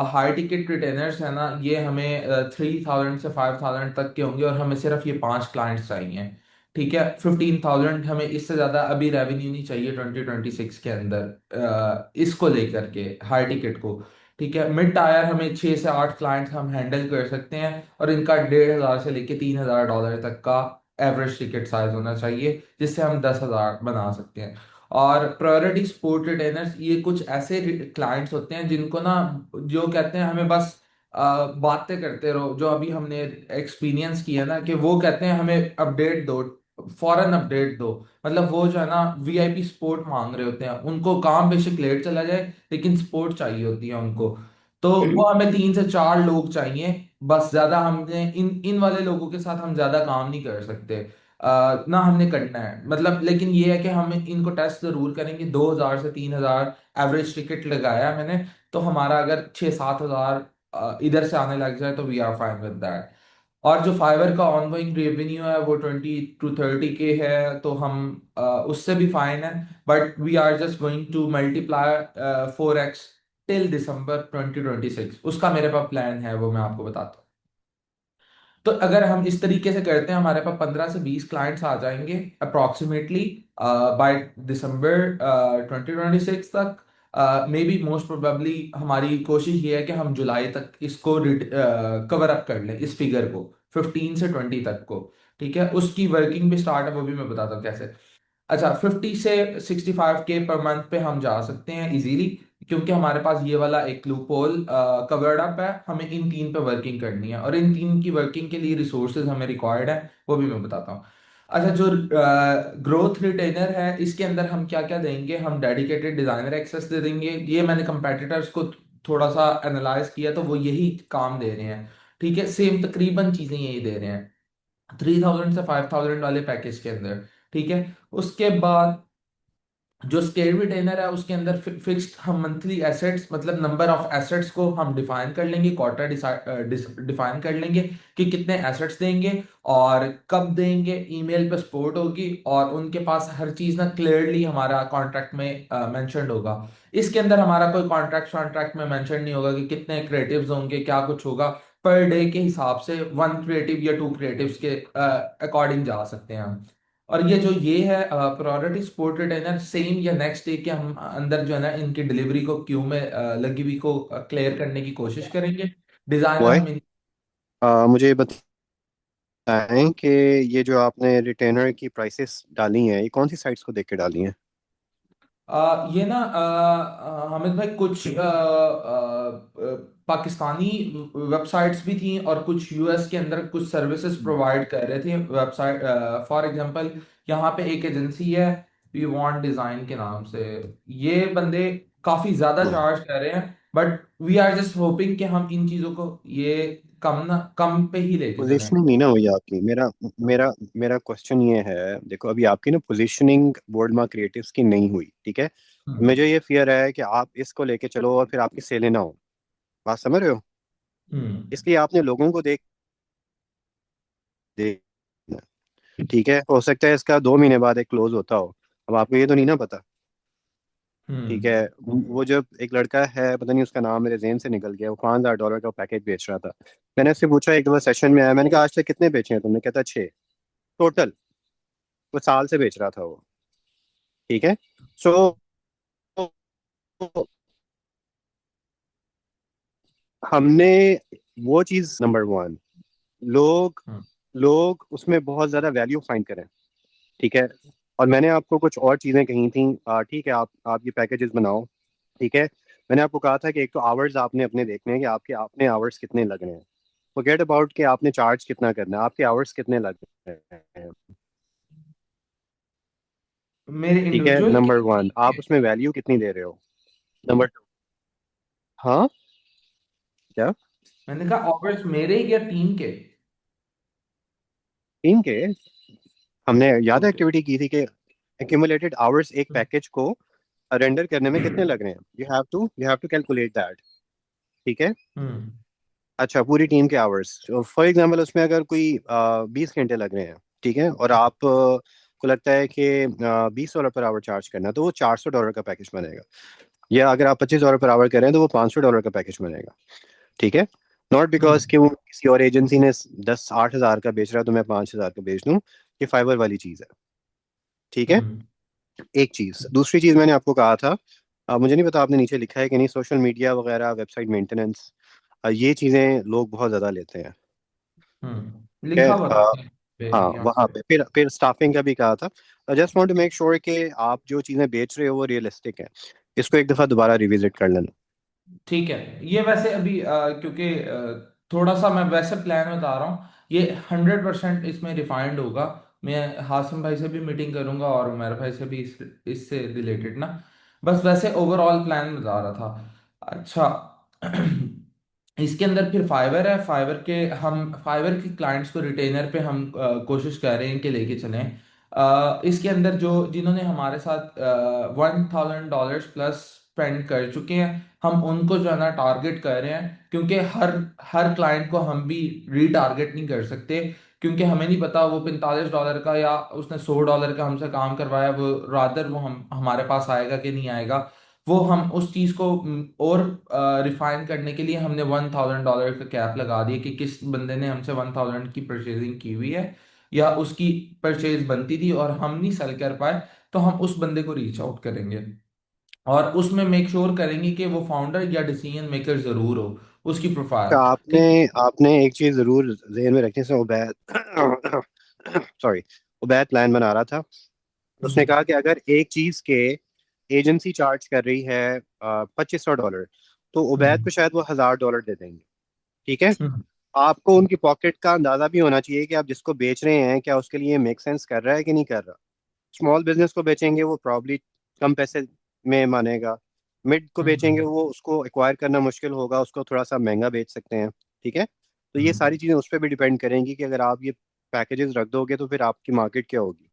हाई टिकट रिटेनर्स है ना, ये हमें 3000 से 5000 तक के होंगे, और हमें सिर्फ ये पांच क्लाइंट्स चाहिए। ठीक है। 15,000, हमें इससे ज्यादा अभी रेवेन्यू नहीं चाहिए 2026 के अंदर इसको लेकर के, हाई टिकट को। ठीक है। मिड टायर, हमें 6 से 8 क्लाइंट्स हम हैंडल कर सकते हैं, और इनका 1,500 से लेके $3,000 तक का एवरेज टिकट साइज होना चाहिए, जिससे हम 10,000 बना सकते हैं। और प्रायोरिटी सपोर्ट रिटेनर्स, ये कुछ ऐसे क्लाइंट्स होते हैं जिनको ना, जो कहते हैं हमें बस बातें करते रहो, जो अभी हमने एक्सपीरियंस किया ना, कि वो कहते हैं हमें अपडेट दो, फॉरन अपडेट दो। मतलब वो जो है ना वीआईपी सपोर्ट मांग रहे होते हैं, उनको काम बेशक लेट चला जाए लेकिन सपोर्ट चाहिए होती है उनको। तो वो हमें 3 से 4 लोग चाहिए, बस ज्यादा हमने इन इन वाले लोगों के साथ हम ज्यादा काम नहीं कर सकते। ना हमने करना है मतलब, लेकिन ये है कि हम इनको टेस्ट जरूर करेंगे। 2,000 से 3,000 एवरेज टिकट लगाया है मैंने। तो हमारा अगर 6-7 हजार इधर से आने लग जाए तो we are fine with that. और जो फाइवर का ऑनगोइंग रेवेन्यू है वो 20 to 30 के है, तो हम उससे भी फाइन है। But we are just going to multiply 4x till December 2026। उसका मेरे पास प्लान है, वो मैं आपको बताता हूँ। तो अगर हम इस तरीके से करते हैं, हमारे पास 15 से 20 क्लाइंट्स आ जाएंगे अप्रोक्सीमेटली बाय दिसंबर 2026 तक। मे बी मोस्ट प्रोबेबली हमारी कोशिश ये है कि हम जुलाई तक इसको कवर अप कर लें, इस फिगर को 15 से 20 तक को। ठीक है, उसकी वर्किंग भी स्टार्ट है, वो भी मैं बताता हूँ कैसे। अच्छा, 50 से 65 के पर मंथ पे हम जा सकते हैं इजीली, क्योंकि हमारे पास ये वाला एक लूप होल कवर्ड अप है। हमें इन तीन पे वर्किंग करनी है, और इन तीन की वर्किंग के लिए रिसोर्सेज हमें रिक्वायर्ड है, वो भी मैं बताता हूँ। अच्छा, जो ग्रोथ रिटेनर है, इसके अंदर हम क्या क्या देंगे? हम डेडिकेटेड डिजाइनर एक्सेस दे देंगे। ये मैंने कंपेटिटर्स को थोड़ा सा एनालाइज किया, तो वो यही काम दे रहे हैं। ठीक है, सेम तकरीबन चीजें यही दे रहे हैं 3,000 से 5,000 वाले पैकेज के अंदर। ठीक है, उसके बाद जो स्केल रिटेनर है उसके अंदर फिक्स्ड हम मंथली एसेट्स, मतलब नंबर ऑफ एसेट्स को हम डिफाइन कर लेंगे, क्वार्टर डिफाइन कर लेंगे कि कितने एसेट्स देंगे और कब देंगे। ईमेल पे सपोर्ट होगी, और उनके पास हर चीज ना क्लियरली हमारा कॉन्ट्रैक्ट में मेंशन्ड होगा। इसके अंदर हमारा कोई कॉन्ट्रैक्ट में मेंशन नहीं होगा कि कितने क्रिएटिव्स होंगे, क्या कुछ होगा। पर डे के हिसाब से 1 क्रिएटिव या 2 क्रिएटिव्स के अकॉर्डिंग जा सकते हैं हम। और ये है प्रायोरिटी सपोर्ट रिटेनर, सेम या नेक्स्ट डे के हम अंदर जो है ना इनकी डिलीवरी को क्यू में लगी हुई को क्लियर करने की कोशिश करेंगे। डिजाइनर बॉय, हम मुझे ये बताएं कि ये जो आपने रिटेनर की प्राइसेस डाली हैं, ये कौन सी साइट्स को देख के डाली हैं? ये ना हामिद भाई, कुछ पाकिस्तानी वेबसाइट्स भी थी, और कुछ यूएस के अंदर कुछ सर्विसेज प्रोवाइड कर रहे थे वेबसाइट। फॉर एग्जांपल, यहाँ पे एक एजेंसी है वी वांट डिजाइन के नाम से। ये बंदे काफी ज्यादा चार्ज कर रहे हैं, but we are just hoping कि हम इन चीजों को ये कम पे ही लेके चलें। पोजीशनिंग नहीं ना हुई आपकी। मेरा मेरा मेरा क्वेश्चन ये है, देखो अभी आपकी ना पोजीशनिंग वर्ल्ड मार्क क्रिएटिव्स की नहीं हुई, ठीक है। हम्म। मुझे ये फियर है कि आप इसको लेके चलो और फिर आपकी सेलें ना हो। बात समझ रहे हो? हम्म। इसलिए आपने लोगों को देख ठीक है, हो सकता है इसका 2 महीने बाद एक क्लोज होता हो। अब आपको ये तो नहीं ना पता। ठीक है, हम्म। वो जब एक लड़का है, पता नहीं उसका नाम मेरे जेहन से निकल गया, वो $5,000 का पैकेज बेच रहा था। मैंने उससे पूछा, एक दफा सेशन में आया, मैंने कहा आज तक कितने बेचे हैं तुमने? कहता 6 टोटल। वो साल से बेच रहा था वो। ठीक है। सो हमने वो चीज नंबर वन, लोग हम्म। लोग उसमें बहुत ज्यादा वैल्यू फाइंड करें। ठीक है। और मैंने आपको कुछ और चीजें कही थी। ठीक है, आप ये पैकेजेस बनाओ। ठीक है। मैंने आपको कहा था कि एक तो आवर्स आपने अपने देखने हैं कि आपके अपने आवर्स कितने लग रहे हैं। फॉरगेट अबाउट कि आपने चार्ज कितना करना है, आपके आवर्स कितने लग रहे हैं। मेरे ठीक है, इंडिविजुअल नंबर वन, के। आप उसमें वैल्यू कितनी दे रहे हो। नंबर टू, हाँ, क्या? मैंने कहा ऑफर्स मेरे या टीम के? टीम के। हमने याद ओके। एक्टिविटी की थी कि एक्यूमुलेटेड आवर्स एक पैकेज को रेंडर करने में कितने लग रहे हैं। You have to calculate that. ठीक है। हम्म। अच्छा, पूरी टीम के आवर्स, फॉर एग्जांपल उसमें अगर कोई 20 घंटे लग रहे हैं, ठीक है, और आप को लगता है कि $20 पर आवर चार्ज करना है, तो वो $400 का पैकेज बनेगा। या अगर आप $25 पर आवर कर रहे हैं तो वो $500 का पैकेज बनेगा। ठीक है। नॉट बिकॉज हम्म। कि वो किसी और एजेंसी ने 10-8 हज़ार का बेच रहा है तो मैं 5 हज़ार का बेच दूं। ये फाइबर वाली चीज़ है। ठीक है। हम्म। एक चीज़, दूसरी चीज़ मैंने आपको कहा था, मुझे नहीं पता आपने नीचे लिखा है कि नहीं, सोशल मीडिया वगैरह, वेबसाइट मेंटेनेंस, ये चीज़ें लोग बहुत ज़्यादा लेते हैं। ठीक है। लिखा हुआ था पे हाँ, यहाँ वहाँ पे। पे फिर स्टाफिंग का भी कहा था। Just want to make sure कि आप जो चीज़ें बेच रहे हो वो रियलिस्टिक है। इसको एक दफ़ा दोबारा रिविजिट कर लेना। ठीक है, ये वैसे अभी क्योंकि थोड़ा सा मैं वैसे प्लान बता रहा हूँ, ये 100% इसमें रिफाइंड होगा। मैं हासिम भाई से भी मीटिंग करूंगा और उमर भाई से भी इससे रिलेटेड ना। बस वैसे ओवरऑल प्लान बता रहा था। अच्छा इसके अंदर फिर फाइवर है। फाइवर के क्लाइंट्स को रिटेनर पे हम कोशिश कर रहे हैं कि लेके चलें। इसके अंदर जो जिन्होंने हमारे साथ $1,000 प्लस स्पेंड कर चुके हैं, हम उनको जो है ना टारगेट कर रहे हैं, क्योंकि हर हर क्लाइंट को हम भी रीटारगेट नहीं कर सकते, क्योंकि हमें नहीं पता वो $45 का या उसने $100 का हमसे काम करवाया, वो रादर वो हम हमारे पास आएगा कि नहीं आएगा। वो हम उस चीज को और रिफाइन करने के लिए हमने $1,000 का कैप लगा दिया कि किस बंदे ने हमसे 1,000 की परचेजिंग की हुई है या उसकी परचेज बनती थी और हम नहीं सेल कर पाए, तो हम उस बंदे को रीच आउट करेंगे और उसमें मेक श्योर करेंगे कि वो फाउंडर या डिसीजन मेकर जरूर हो, उसकी तो प्रोफाइल। आपने ठीक है। आपने एक चीज जरूर जहन में रखने से, उबैद सॉरी, उबैद प्लान बना रहा था। उसने हम्म। कहा कि अगर एक चीज के एजेंसी चार्ज कर रही है $2,500, तो उबैद को हम्म। शायद वो $1,000 दे देंगे। ठीक है। हम्म। आपको उनकी पॉकेट का अंदाजा भी होना चाहिए कि आप जिसको बेच रहे हैं क्या उसके लिए मेक सेंस कर रहा है कि नहीं कर रहा। स्मॉल बिजनेस को बेचेंगे वो प्रॉब्ली कम पैसे में मानेगा। मिड को बेचेंगे हम्म। वो उसको एक्वायर करना मुश्किल होगा, उसको थोड़ा सा महंगा बेच सकते हैं। ठीक है। तो ये हम्म। सारी चीज़ें उस पर भी डिपेंड करेंगी कि अगर आप ये पैकेजेस रख दोगे तो फिर आपकी मार्केट क्या होगी।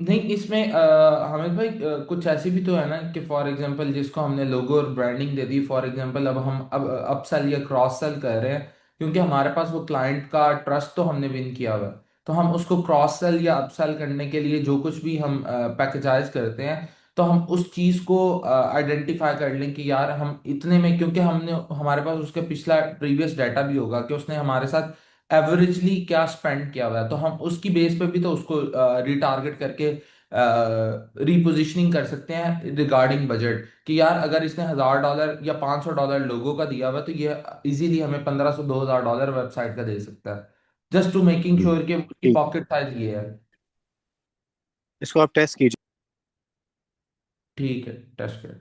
नहीं, इसमें हामिद भाई कुछ ऐसी भी तो है ना कि फॉर एग्जांपल जिसको हमने लोगो और branding they the, for example अब हम अब अपसेल या क्रॉस सेल कर रहे हैं, क्योंकि हमारे पास वो क्लाइंट का ट्रस्ट तो हमने विन किया हुआ है, तो हम उसको क्रॉस सेल या अपसेल करने के लिए जो कुछ भी हम पैकेजाइज करते हैं, तो हम उस चीज को आइडेंटिफाई कर लें कि यार हम इतने में, क्योंकि हमने हमारे पास उसके पिछला प्रीवियस डाटा भी होगा कि उसने हमारे साथ एवरेजली क्या स्पेंड किया हुआ है, तो हम उसकी बेस पे भी तो उसको रिटारगेट करके रिपोजिशनिंग कर सकते हैं रिगार्डिंग बजट, कि यार अगर इसने $1,000 या $500 लोगों का दिया हुआ है, तो ये इजीली हमें 1,500 $2,000 वेबसाइट का दे सकता है, just to making hmm, sure कि उसकी ठीक। पॉकेट साइज ये है। इसको आप टेस्ट कीजिए। ठीक है, टेस्ट कर।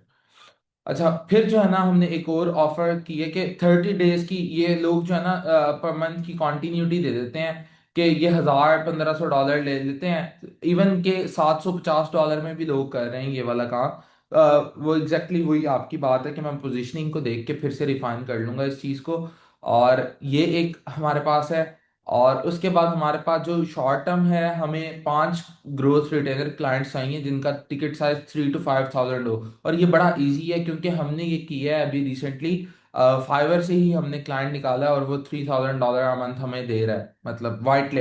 अच्छा, फिर जो है ना हमने एक और ऑफर की है कि 30 डेज की, ये लोग जो है ना पर मंथ की कॉन्टिन्यूटी दे देते हैं कि ये 1,000 $1,500 ले लेते हैं, इवन के $750 में भी लोग कर रहे हैं ये वाला काम। वो एग्जैक्टली वही आपकी बात है कि मैं पोजीशनिंग को देख के फिर से रिफाइन कर लूंगा इस चीज़ को, और ये एक हमारे पास है। और उसके बाद हमारे पास जो शॉर्ट टर्म है, हमें 5 ग्रोथ रिटेलर क्लाइंट्स चाहिए जिनका टिकट साइज 3 to 5,000 हो। और ये बड़ा इजी है क्योंकि हमने ये किया है अभी रिसेंटली, फाइवर से ही हमने क्लाइंट निकाला है और वो $3,000 a मंथ हमें दे रहा है, मतलब वाइट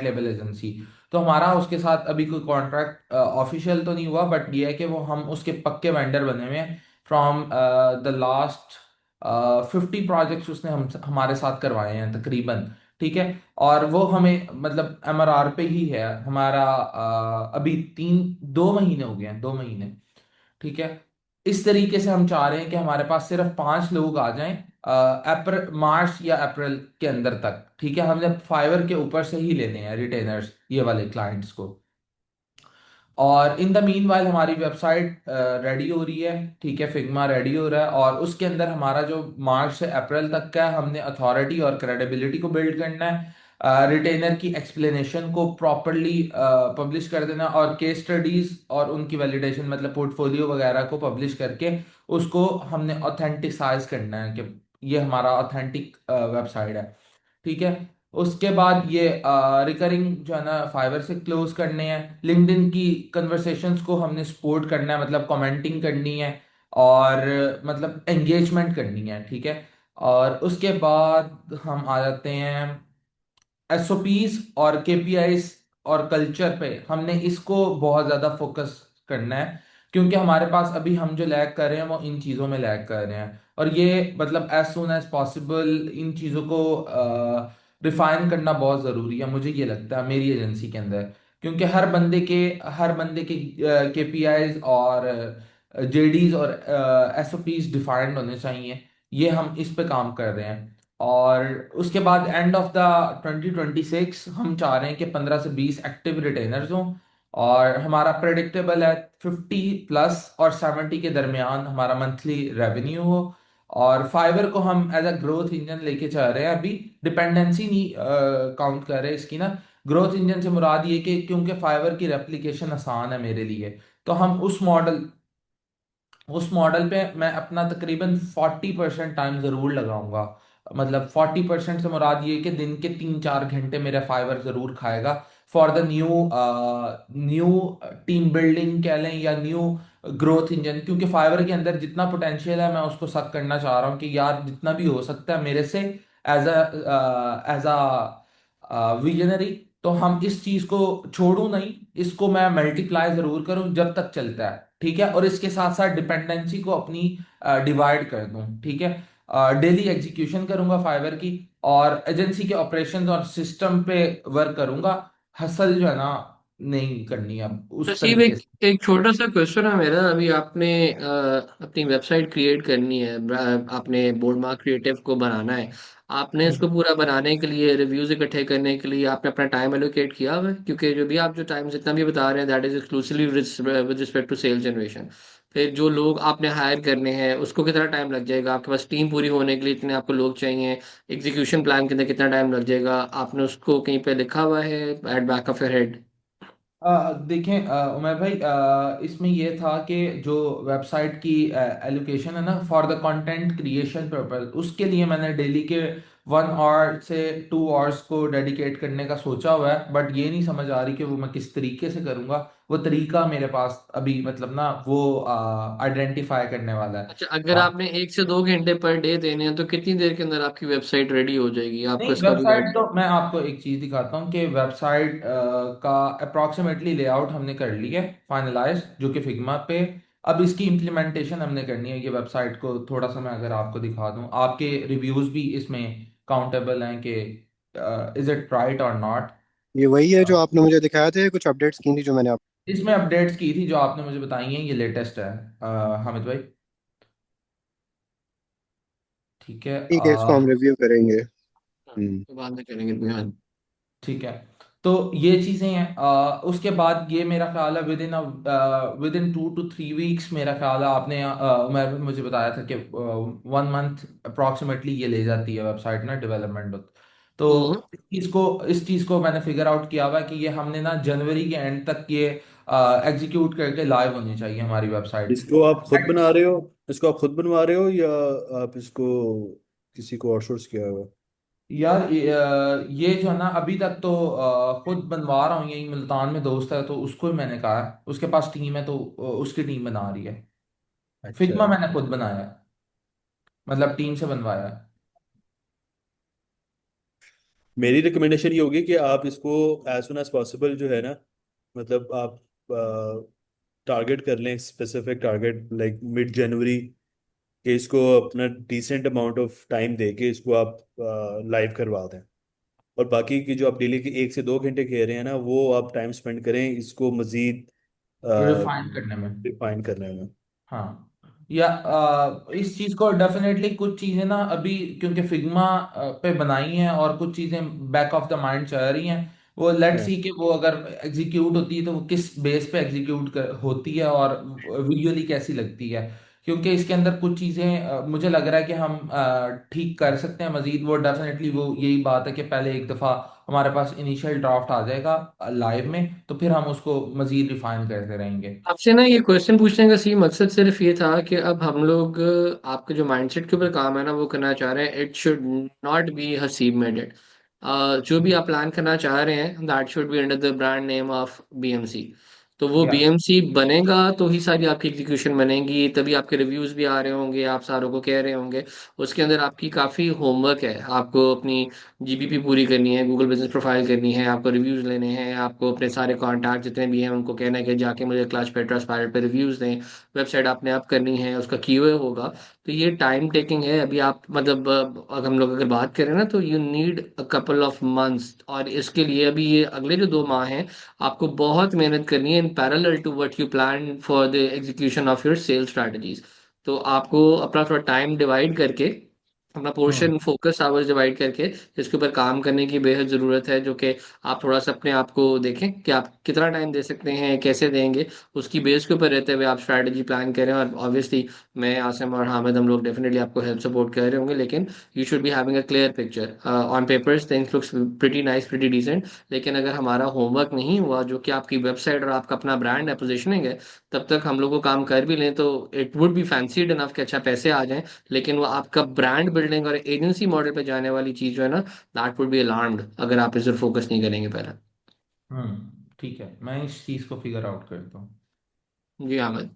लेबल एजेंसी। तो हमारा उसके साथ अभी कोई कॉन्ट्रैक्ट ऑफिशियल तो नहीं हुआ, बट ये है कि वो हम उसके पक्के वेंडर बने हुए हैं फ्रॉम द लास्ट 50 प्रोजेक्ट्स उसने हम हमारे साथ करवाए हैं तकरीबन। ठीक है। और वो हमें मतलब MRR पे ही है हमारा, अभी 2 महीने हो गए हैं, 2 महीने। ठीक है। इस तरीके से हम चाह रहे हैं कि हमारे पास सिर्फ 5 लोग आ जाएं अप्रैल, मार्च या अप्रैल के अंदर तक। ठीक है, हमने फाइवर के ऊपर से ही लेने हैं रिटेनर्स ये वाले क्लाइंट्स को। और इन द मीन वाइल हमारी वेबसाइट रेडी हो रही है। ठीक है, फिग्मा रेडी हो रहा है और उसके अंदर हमारा जो मार्च से अप्रैल तक का है, हमने अथॉरिटी और क्रेडिबिलिटी को बिल्ड करना है, रिटेनर की एक्सप्लेनेशन को प्रॉपरली पब्लिश कर देना, और केस स्टडीज और उनकी वैलिडेशन मतलब पोर्टफोलियो वगैरह को पब्लिश करके उसको हमने ऑथेंटिसाइज करना है कि ये हमारा ऑथेंटिक वेबसाइट है। ठीक है। उसके बाद ये रिकरिंग जो है ना फाइवर से क्लोज करने हैं, लिंक्डइन की कन्वर्सेशंस को हमने सपोर्ट करना है, मतलब कमेंटिंग करनी है और मतलब एंगेजमेंट करनी है। ठीक है। और उसके बाद हम आ जाते हैं SOPs और KPIs और कल्चर पे, हमने इसको बहुत ज़्यादा फोकस करना है, क्योंकि हमारे पास अभी हम जो लैग कर रहे हैं वो इन चीज़ों में लैग कर रहे हैं, और ये मतलब एज सुन एज पॉसिबल इन चीज़ों को रिफाइन करना बहुत ज़रूरी है, मुझे ये लगता है मेरी एजेंसी के अंदर, क्योंकि हर बंदे के KPIs और JDs और SOPs डिफाइंड होने चाहिए। ये हम इस पे काम कर रहे हैं। और उसके बाद एंड ऑफ द 2026 हम चाह रहे हैं कि 15 से 20 एक्टिव रिटेनर्स हों, और हमारा प्रेडिक्टेबल है 50+ और 70 के दरमियान हमारा मंथली रेवेन्यू हो। और फाइवर को हम एज अ ग्रोथ इंजन लेके चल रहे हैं, अभी डिपेंडेंसी नहीं काउंट कर रहे इसकी ना। ग्रोथ इंजन से मुराद ये कि क्योंकि फाइवर की रेप्लिकेशन आसान है मेरे लिए, तो हम उस मॉडल उस मॉडल पे मैं अपना तकरीबन 40% टाइम ज़रूर लगाऊंगा। मतलब 40% से मुराद ये कि दिन के 3-4 घंटे मेरा फाइवर ज़रूर खाएगा for the new new team building कह लें या न्यू ग्रोथ इंजन। क्योंकि फाइवर के अंदर जितना पोटेंशियल है मैं उसको सक करना चाह रहा हूँ कि यार जितना भी हो सकता है मेरे से एज अ विजनरी, तो हम इस चीज को छोड़ूं नहीं, इसको मैं मल्टीप्लाई जरूर करूं जब तक चलता है, ठीक है। और इसके साथ साथ डिपेंडेंसी को अपनी डिवाइड कर दूं, ठीक है। डेली एग्जीक्यूशन करूंगा फाइवर की, और एजेंसी के ऑपरेशंस और सिस्टम पे वर्क करूंगा। हसल जो है ना नहीं करनी अब उस नसीब, तरीके एक से। एक छोटा सा क्वेश्चन है मेरा। अभी आपने अपनी वेबसाइट क्रिएट करनी है, आपने बोर्डमार्क क्रिएटिव को बनाना है। आपने इसको पूरा बनाने के लिए, रिव्यूज इकट्ठे करने के लिए आपने अपना टाइम एलोकेट किया हुआ है? क्योंकि जो भी आप जो टाइम जितना भी बता रहे हैं, that is exclusively with respect to sales generation. फिर जो लोग आपने हायर करने हैं उसको कितना टाइम लग जाएगा? आपके पास टीम पूरी होने के लिए इतने आपको लोग चाहिए, एग्जीक्यूशन प्लान के अंदर कितना टाइम लग जाएगा? आपने उसको कहीं पे लिखा हुआ है at back of your head? देखें उमर भाई, इसमें ये था कि जो वेबसाइट की एलोकेशन है ना for the content creation purpose, उसके लिए मैंने डेली के 1 आवर से 2 आवर्स को डेडिकेट करने का सोचा हुआ है। बट ये नहीं समझ आ रही कि वो मैं किस तरीके से करूँगा। वो तरीका मेरे पास अभी मतलब ना वो आइडेंटिफाई करने वाला है। अच्छा, अगर आपने 1 से 2 घंटे पर डे देने हैं तो कितनी देर के अंदर आपकी वेबसाइट रेडी हो जाएगी? आपको नहीं, इसका भी वेबसाइट गाइड। तो मैं आपको एक चीज दिखाता हूँ कि वेबसाइट का अप्रोक्सीमेटली लेआउट हमने कर लिया है फाइनलाइज, जो कि फिग्मा पे। अब इसकी इम्प्लीमेंटेशन हमने करनी है। ये वेबसाइट को थोड़ा सा मैं अगर आपको दिखा दूँ, आपके रिव्यूज भी इसमें काउंटेबल हैं कि इज इट राइट और नॉट। ये वही है जो आपने मुझे दिखाया थे, कुछ अपडेट्स की थी जो मैंने आप। इसमें अपडेट्स की थी जो आपने मुझे बताई हैं, ये लेटेस्ट है हामिद भाई। ठीक है। ठीक है, इसको हम रिव्यू करेंगे। हाँ, तो बाद में करेंगे ध्यान। ठीक है। तो ये चीजें हैं। उसके बाद ये मेरा ख्याल है विद इन 2 to 3 वीक्स, मेरा ख्याल है आपने उमर भी मुझे बताया था कि 1 मंथ अप्रॉक्सीमेटली ये ले जाती है वेबसाइट ना डेवलपमेंट। तो हम्म। इस चीज को मैंने फिगर आउट किया हुआ है कि ये हमने ना जनवरी के एंड तक ये एग्जीक्यूट करके लाइव होनी चाहिए हमारी वेबसाइट। इसको आप खुद बना रहे हो? इसको आप खुद बनवा रहे हो या आप इसको किसी को आउटसोर्स किया हुआ है? यार ये जो है ना अभी तक तो खुद बनवा रहा हूँ। यही मुल्तान में दोस्त है तो उसको ही मैंने कहा है, उसके पास टीम है तो उसकी टीम बना रही है। अच्छा। फिग्मा मैंने खुद बनाया है, मतलब टीम से बनवाया है। मेरी रिकमेंडेशन ये होगी कि आप इसको एज सुन एज पॉसिबल जो है ना, मतलब आप टारगेट कर लें, स्पेसिफिक टारगेट लाइक मिड जनवरी, कि इसको अपना डिसेंट अमाउंट ऑफ टाइम दे के इसको आप लाइव करवा दें। और बाकी की जो आप डेली के 1 से 2 घंटे कह रहे हैं ना, वो आप टाइम स्पेंड करें इसको मजीद रिफाइन करने में। रिफाइन करने में। हाँ। या इस चीज को डेफिनेटली कुछ चीजें ना अभी क्योंकि फिग्मा पे बनाई हैं और कुछ चीजें बैक ऑफ द माइंड चल रही हैं। वो लेट्स हाँ। सी कि वो अगर एग्जीक्यूट होती है तो वो किस बेस पे एग्जीक्यूट होती है और विजुअली कैसी लगती है। क्योंकि इसके अंदर कुछ चीजें मुझे लग रहा है कि हम ठीक कर सकते हैं मजीद। वो डेफिनेटली वो यही बात है कि पहले एक दफा हमारे पास इनिशियल ड्राफ्ट आ जाएगा लाइव में, तो फिर हम उसको मजीद रिफाइन करते रहेंगे। आपसे ना ये क्वेश्चन पूछने का सही मकसद सिर्फ ये था कि अब हम लोग आपके जो माइंडसेट के ऊपर काम है ना वो करना चाह रहे हैं। It should not be Haseeb made it. जो भी आप प्लान करना चाह रहे हैं, that should be under the brand name of BMC. तो वो या बीएमसी बनेगा तो ही सारी आपकी एग्जीक्यूशन बनेगी, तभी आपके रिव्यूज भी आ रहे होंगे, आप सारों को कह रहे होंगे। उसके अंदर आपकी काफ़ी होमवर्क है। आपको अपनी जीबीपी पूरी करनी है, गूगल बिजनेस प्रोफाइल करनी है, आपको रिव्यूज लेने हैं, आपको अपने सारे कॉन्टैक्ट जितने भी हैं उनको कहना है कि जाके मुझे क्लच पे, ट्रस्टपाइरेट पे रिव्यूज दें। वेबसाइट आपने अप करनी है, उसका कीओए होगा। तो ये टाइम टेकिंग है। अभी आप मतलब अगर हम लोग अगर बात करें ना, तो you need a couple of months, और इसके लिए अभी ये अगले जो 2 माह हैं आपको बहुत मेहनत करनी है in parallel to what you plan for the execution of your sales strategies. तो आपको अपना थोड़ा टाइम डिवाइड करके अपना पोर्शन फोकस आवर्स डिवाइड करके इसके ऊपर काम करने की बेहद ज़रूरत है, जो कि आप थोड़ा सा अपने आप को देखें कि आप कितना टाइम दे सकते हैं, कैसे देंगे, उसकी बेस के ऊपर रहते हुए आप स्ट्रैटेजी प्लान करें। और ऑब्वियसली मैं, आसिम और हामिद, हम लोग डेफिनेटली आपको हेल्प सपोर्ट कर रहे होंगे, लेकिन you should be having a clear picture on papers things looks pretty nice, pretty decent, लेकिन अगर हमारा होमवर्क नहीं हुआ, जो कि आपकी वेबसाइट और आपका अपना ब्रांड है, पोजिशनिंग है, तब तक हम लोग को काम कर भी लें तो it would be fancied enough कि अच्छा पैसे आ जाएं, लेकिन वो आपका ब्रांड बिल्डिंग और एजेंसी मॉडल पे जाने वाली चीज जो है ना, दैट वुड बी अलार्म्ड अगर आप इस पर फोकस नहीं करेंगे पहले। ठीक है, मैं इस चीज़ को फिगर आउट करता हूँ। जी अहमद।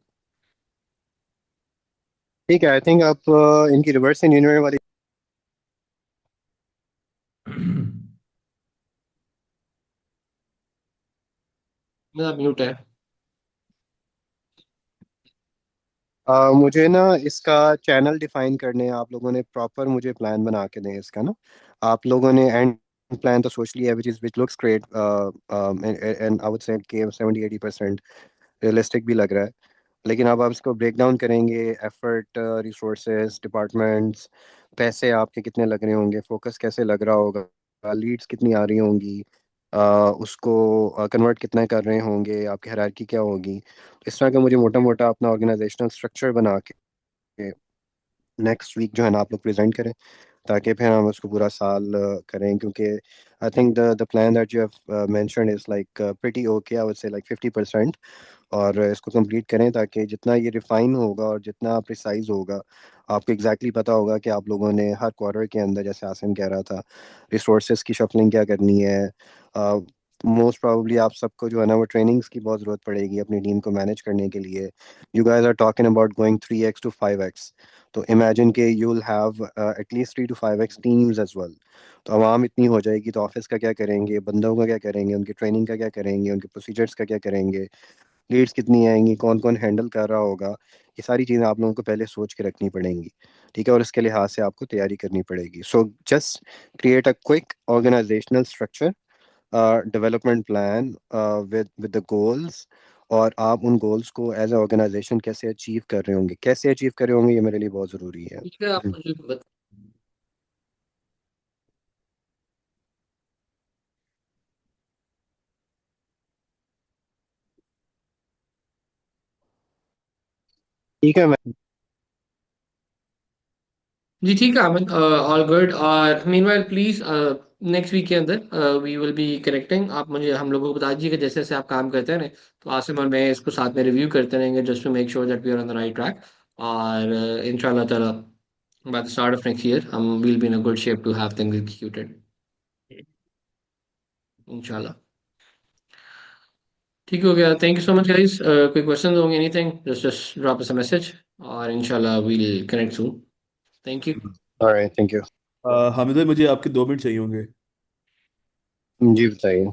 ठीक है, आई थिंक आप इनकी रिवर्स इंजीनियरिंग वाली मेरा म्यूट है। मुझे ना इसका चैनल डिफाइन करने हैं आप लोगों ने, प्रॉपर मुझे प्लान बना के दें इसका ना। आप लोगों ने एंड प्लान तो सोच लिया है, which looks great, and I would say कि 70-80% रियलिस्टिक भी लग रहा है। लेकिन अब आप इसको ब्रेक डाउन करेंगे, एफर्ट, रिसोर्सेज, डिपार्टमेंट्स, पैसे आपके कितने लग रहे होंगे, फोकस कैसे लग रहा होगा, लीड्स कितनी आ रही होंगी, उसको कन्वर्ट कितना कर रहे होंगे, आपकी हायरार्की क्या होगी, इस तरह का मुझे मोटा मोटा अपना ऑर्गेनाइजेशनल स्ट्रक्चर बना के नेक्स्ट वीक जो है ना आप लोग प्रेजेंट करें, ताकि फिर हम उसको पूरा साल करें। क्योंकि I think the plan that you have mentioned is like pretty okay, I would say like 50%। और इसको कंप्लीट करें ताकि जितना ये रिफाइन होगा और जितना प्रिसाइज होगा, आपको एग्जैक्टली पता होगा कि आप लोगों ने हर क्वार्टर के अंदर, जैसे आसिम कह रहा था, रिसोर्सेज की शफलिंग क्या करनी है। मोस्ट प्रोबेबली आप सबको जो है ना वो ट्रेनिंग्स की बहुत ज़रूरत पड़ेगी अपनी टीम को मैनेज करने के लिए। You guys are talking about going 3x to 5x, तो इमेजिन के you will have at least 3 to 5x teams as well. तो आवाम इतनी हो जाएगी तो ऑफिस का क्या करेंगे, बंदों का क्या करेंगे, उनकी ट्रेनिंग का क्या करेंगे, उनके प्रोसीजर्स का क्या करेंगे, लीड्स कितनी आएंगी, कौन कौन हैंडल कर रहा होगा, ये सारी चीज़ें आप लोगों को पहले सोच के रखनी पड़ेंगी। ठीक है, और इसके लिहाज से आपको तैयारी करनी पड़ेगी। So just create a quick organisational structure, development plan with the goals, और आप उन गोल्स को एज ए ऑर्गेनाइजेशन कैसे अचीव कर रहे होंगे, कैसे अचीव कर रहे होंगे, ये मेरे लिए बहुत ज़रूरी है। ठीक है, आप मुझे ठीक है, मैं जी ठीक है अमित, ऑल गुड। और मीनवाइल प्लीज नेक्स्ट वीक के अंदर वी विल बी कनेक्टिंग। आप मुझे, हम लोगों को बता दीजिए कि जैसे जैसे आप काम करते हैं ना, तो आसिम और मैं इसको साथ में रिव्यू करते रहेंगे, just to make sure that we are on the right track. और इंशाल्लाह ताला by the start of next year हम will be in a good shape to have things executed इंशाल्लाह। ठीक हो गया, thank you so much guys. कोई क्वेश्चन होंगे, anything, just drop us a message और इंशाल्लाह we'll connect soon. Thank you. Alright, thank you. Hamid भाई, मुझे आपके 2 मिनट चाहिए होंगे। जी बताइए।